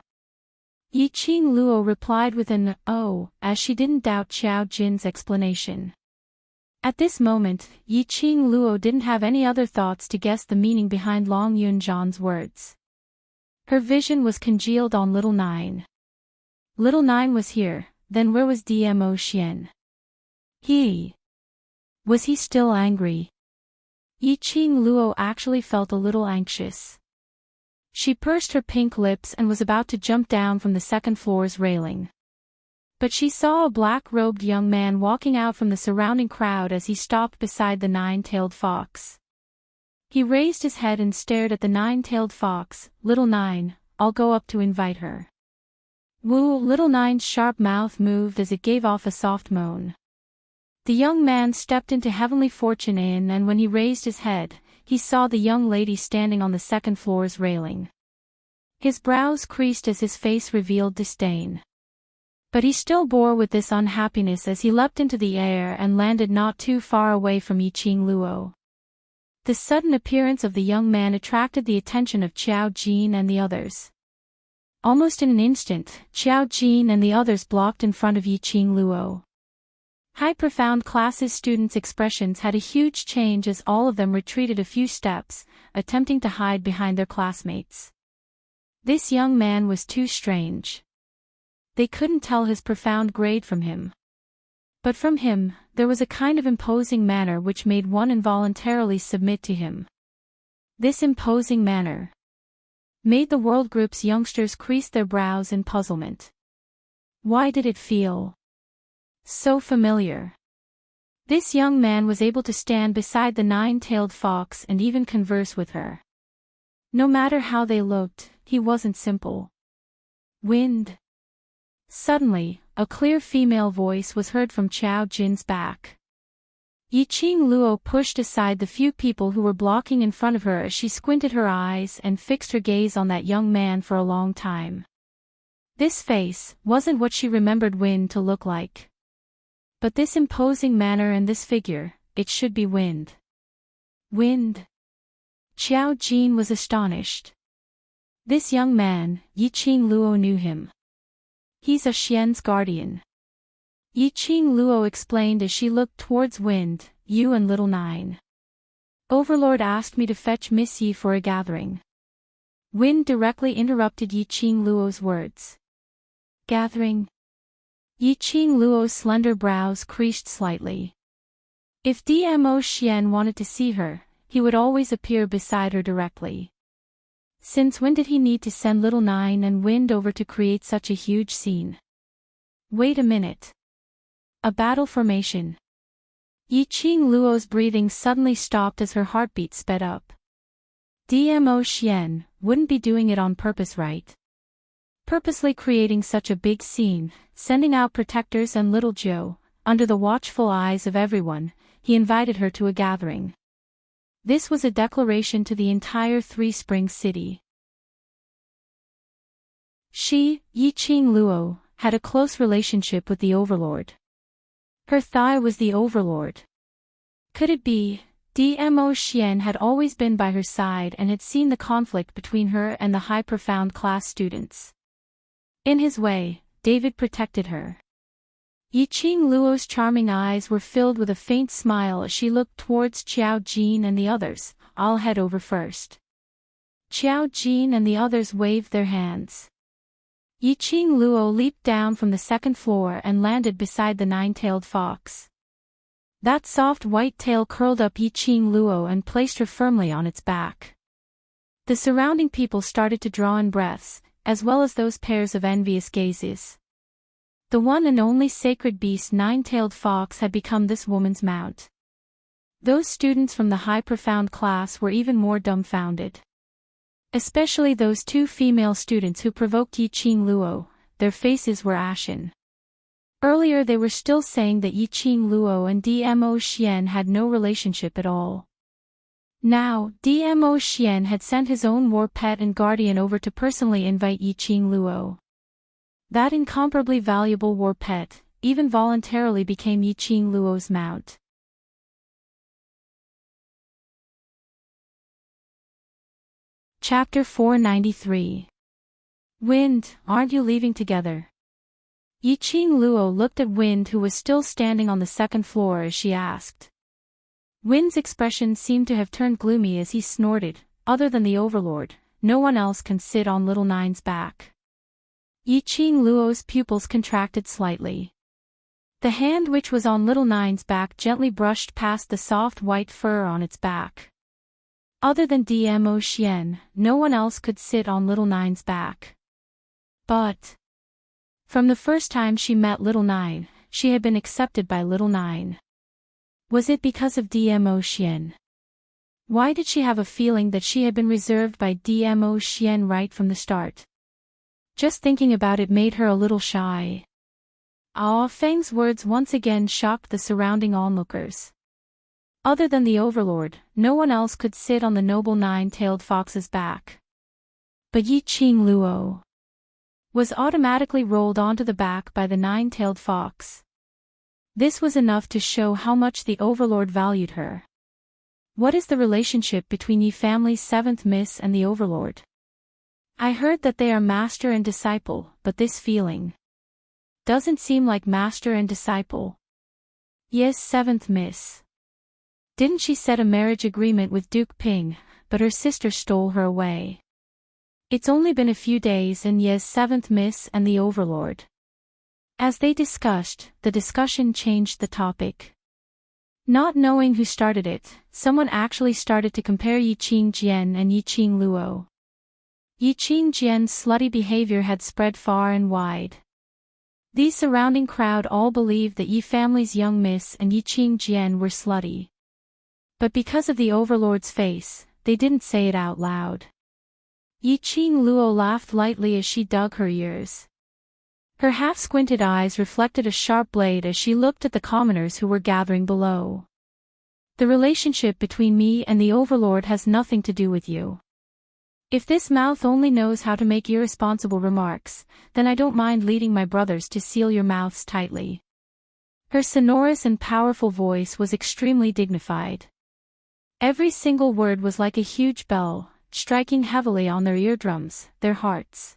Yi Qing Luo replied with an "oh," as she didn't doubt Qiao Jin's explanation. At this moment, Yi Qing Luo didn't have any other thoughts to guess the meaning behind Long Yunjian's words. Her vision was congealed on Little Nine. Little Nine was here, then where was Dmo Xian? Was he still angry? Yi Qing Luo actually felt a little anxious. She pursed her pink lips and was about to jump down from the second floor's railing. But she saw a black-robed young man walking out from the surrounding crowd as he stopped beside the nine-tailed fox. He raised his head and stared at the nine-tailed fox. "Little Nine, I'll go up to invite her." Woo! Little Nine's sharp mouth moved as it gave off a soft moan. The young man stepped into Heavenly Fortune Inn, and when he raised his head, he saw the young lady standing on the second floor's railing. His brows creased as his face revealed disdain. But he still bore with this unhappiness as he leapt into the air and landed not too far away from Yi Qing Luo. The sudden appearance of the young man attracted the attention of Qiao Jin and the others. Almost in an instant, Qiao Jin and the others blocked in front of Yi Qing Luo. High-profound classes students' expressions had a huge change as all of them retreated a few steps, attempting to hide behind their classmates. This young man was too strange. They couldn't tell his profound grade from him. But from him, there was a kind of imposing manner which made one involuntarily submit to him. This imposing manner made the world group's youngsters crease their brows in puzzlement. Why did it feel so familiar? This young man was able to stand beside the nine-tailed fox and even converse with her. No matter how they looked, he wasn't simple. Wind. Suddenly, a clear female voice was heard from Qiao Jin's back. Yi Qing Luo pushed aside the few people who were blocking in front of her as she squinted her eyes and fixed her gaze on that young man for a long time. This face wasn't what she remembered Wind to look like. But this imposing manner and this figure, it should be Wind. Wind? Qiao Jin was astonished. This young man, Yi Qing Luo knew him. He's a Xian's guardian. Yi Qing Luo explained as she looked towards Wind. "You and Little Nine. Overlord asked me to fetch Miss Yi for a gathering." Wind directly interrupted Yi Qing Luo's words. "Gathering?" Yi Qing Luo's slender brows creased slightly. If Dmo Xian wanted to see her, he would always appear beside her directly. Since when did he need to send Little Nine and Wind over to create such a huge scene? Wait a minute. A battle formation. Yi Qing Luo's breathing suddenly stopped as her heartbeat sped up. Dmo Xian wouldn't be doing it on purpose, right? Purposely creating such a big scene, sending out protectors and little Joe, under the watchful eyes of everyone, he invited her to a gathering. This was a declaration to the entire Three Springs city. She, Yi Qing Luo, had a close relationship with the Overlord. Her thigh was the Overlord. Could it be, Dmo Xian had always been by her side and had seen the conflict between her and the high-profound class students? In his way, David protected her. Yi Qing Luo's charming eyes were filled with a faint smile as she looked towards Qiao Jin and the others. "I'll head over first." Qiao Jin and the others waved their hands. Yi Qing Luo leaped down from the second floor and landed beside the nine-tailed fox. That soft white tail curled up Yi Qing Luo and placed her firmly on its back. The surrounding people started to draw in breaths, as well as those pairs of envious gazes. The one and only sacred beast nine-tailed fox had become this woman's mount. Those students from the high profound class were even more dumbfounded. Especially those two female students who provoked Yi Qing Luo, their faces were ashen. Earlier they were still saying that Yi Qing Luo and Dmo Xian had no relationship at all. Now, Dmo Xian had sent his own war pet and guardian over to personally invite Yi Qing Luo. That incomparably valuable war pet, even voluntarily became Yi Qing Luo's mount. Chapter 493. Wind, aren't you leaving together? Yi Qing Luo looked at Wind, who was still standing on the second floor, as she asked. Wind's expression seemed to have turned gloomy as he snorted, other than the overlord, no one else can sit on little Nine's back. Yi Qing Luo's pupils contracted slightly. The hand which was on little Nine's back gently brushed past the soft white fur on its back. Other than Dmo Xian, no one else could sit on little Nine's back. But from the first time she met little Nine, she had been accepted by little Nine. Was it because of Dmo Xian? Why did she have a feeling that she had been reserved by Dmo Xian right from the start? Just thinking about it made her a little shy. Ah Feng's words once again shocked the surrounding onlookers. Other than the overlord, no one else could sit on the noble nine-tailed fox's back. But Yi Qing Luo was automatically rolled onto the back by the nine-tailed fox. This was enough to show how much the overlord valued her. What is the relationship between Yi family's seventh miss and the overlord? I heard that they are master and disciple, but this feeling doesn't seem like master and disciple. Yes, seventh miss. Didn't she set a marriage agreement with Duke Ping, but her sister stole her away? It's only been a few days and Ye's seventh miss and the overlord. As they discussed, the discussion changed the topic. Not knowing who started it, someone actually started to compare Yi Qing Jian and Yi Qing Luo. Yi Qing Jian's slutty behavior had spread far and wide. The surrounding crowd all believed that Yi family's young miss and Yi Qing Jian were slutty. But because of the overlord's face, they didn't say it out loud. Yi Qing Luo laughed lightly as she dug her ears. Her half-squinted eyes reflected a sharp blade as she looked at the commoners who were gathering below. The relationship between me and the overlord has nothing to do with you. If this mouth only knows how to make irresponsible remarks, then I don't mind leading my brothers to seal your mouths tightly. Her sonorous and powerful voice was extremely dignified. Every single word was like a huge bell, striking heavily on their eardrums, their hearts.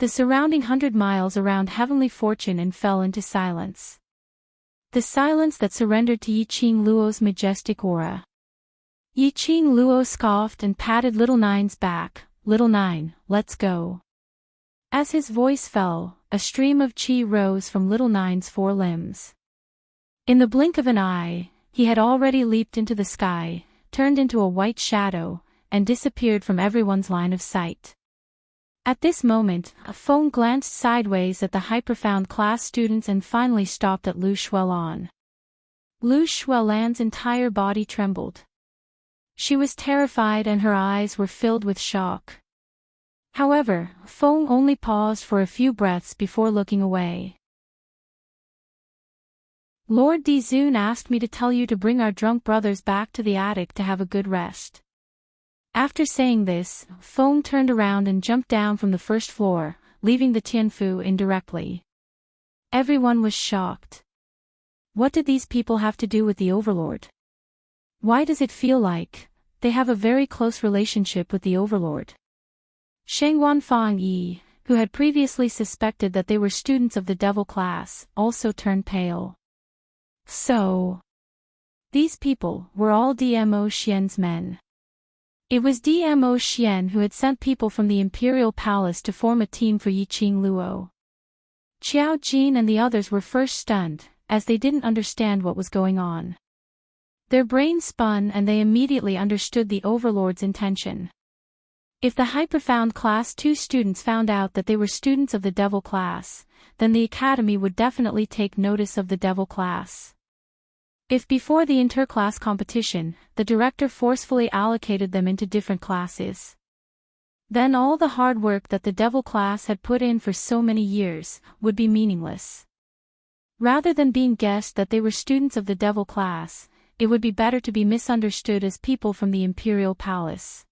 The surrounding 100 miles around heavenly fortune and fell into silence. The silence that surrendered to Yi Qing Luo's majestic aura. Yi Qing Luo scoffed and patted little Nine's back. Little Nine, let's go. As his voice fell, a stream of qi rose from little Nine's four limbs. In the blink of an eye, he had already leaped into the sky, turned into a white shadow, and disappeared from everyone's line of sight. At this moment, Feng glanced sideways at the high-profound class students and finally stopped at Lu Xuelan. Lu Xuelan's entire body trembled. She was terrified and her eyes were filled with shock. However, Feng only paused for a few breaths before looking away. Lord Dizun asked me to tell you to bring our drunk brothers back to the attic to have a good rest. After saying this, Feng turned around and jumped down from the first floor, leaving the Tianfu indirectly. Everyone was shocked. What did these people have to do with the overlord? Why does it feel like they have a very close relationship with the overlord? Shengwan Fang Yi, who had previously suspected that they were students of the devil class, also turned pale. So, these people were all Dmo Xian's men. It was Dmo Xian who had sent people from the imperial palace to form a team for Yi Qing Luo. Qiao Jin and the others were first stunned, as they didn't understand what was going on. Their brains spun and they immediately understood the overlord's intention. If the hyperfound Class 2 students found out that they were students of the devil class, then the academy would definitely take notice of the devil class. If before the interclass competition, the director forcefully allocated them into different classes, then all the hard work that the devil class had put in for so many years would be meaningless. Rather than being guessed that they were students of the devil class, it would be better to be misunderstood as people from the imperial palace.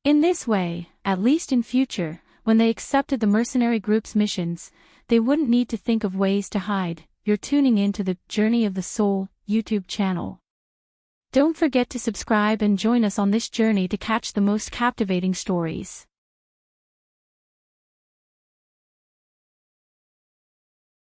In this way, at least in future, when they accepted the mercenary group's missions, they wouldn't need to think of ways to hide. You're tuning in to the Journey of the Soul YouTube channel. Don't forget to subscribe and join us on this journey to catch the most captivating stories.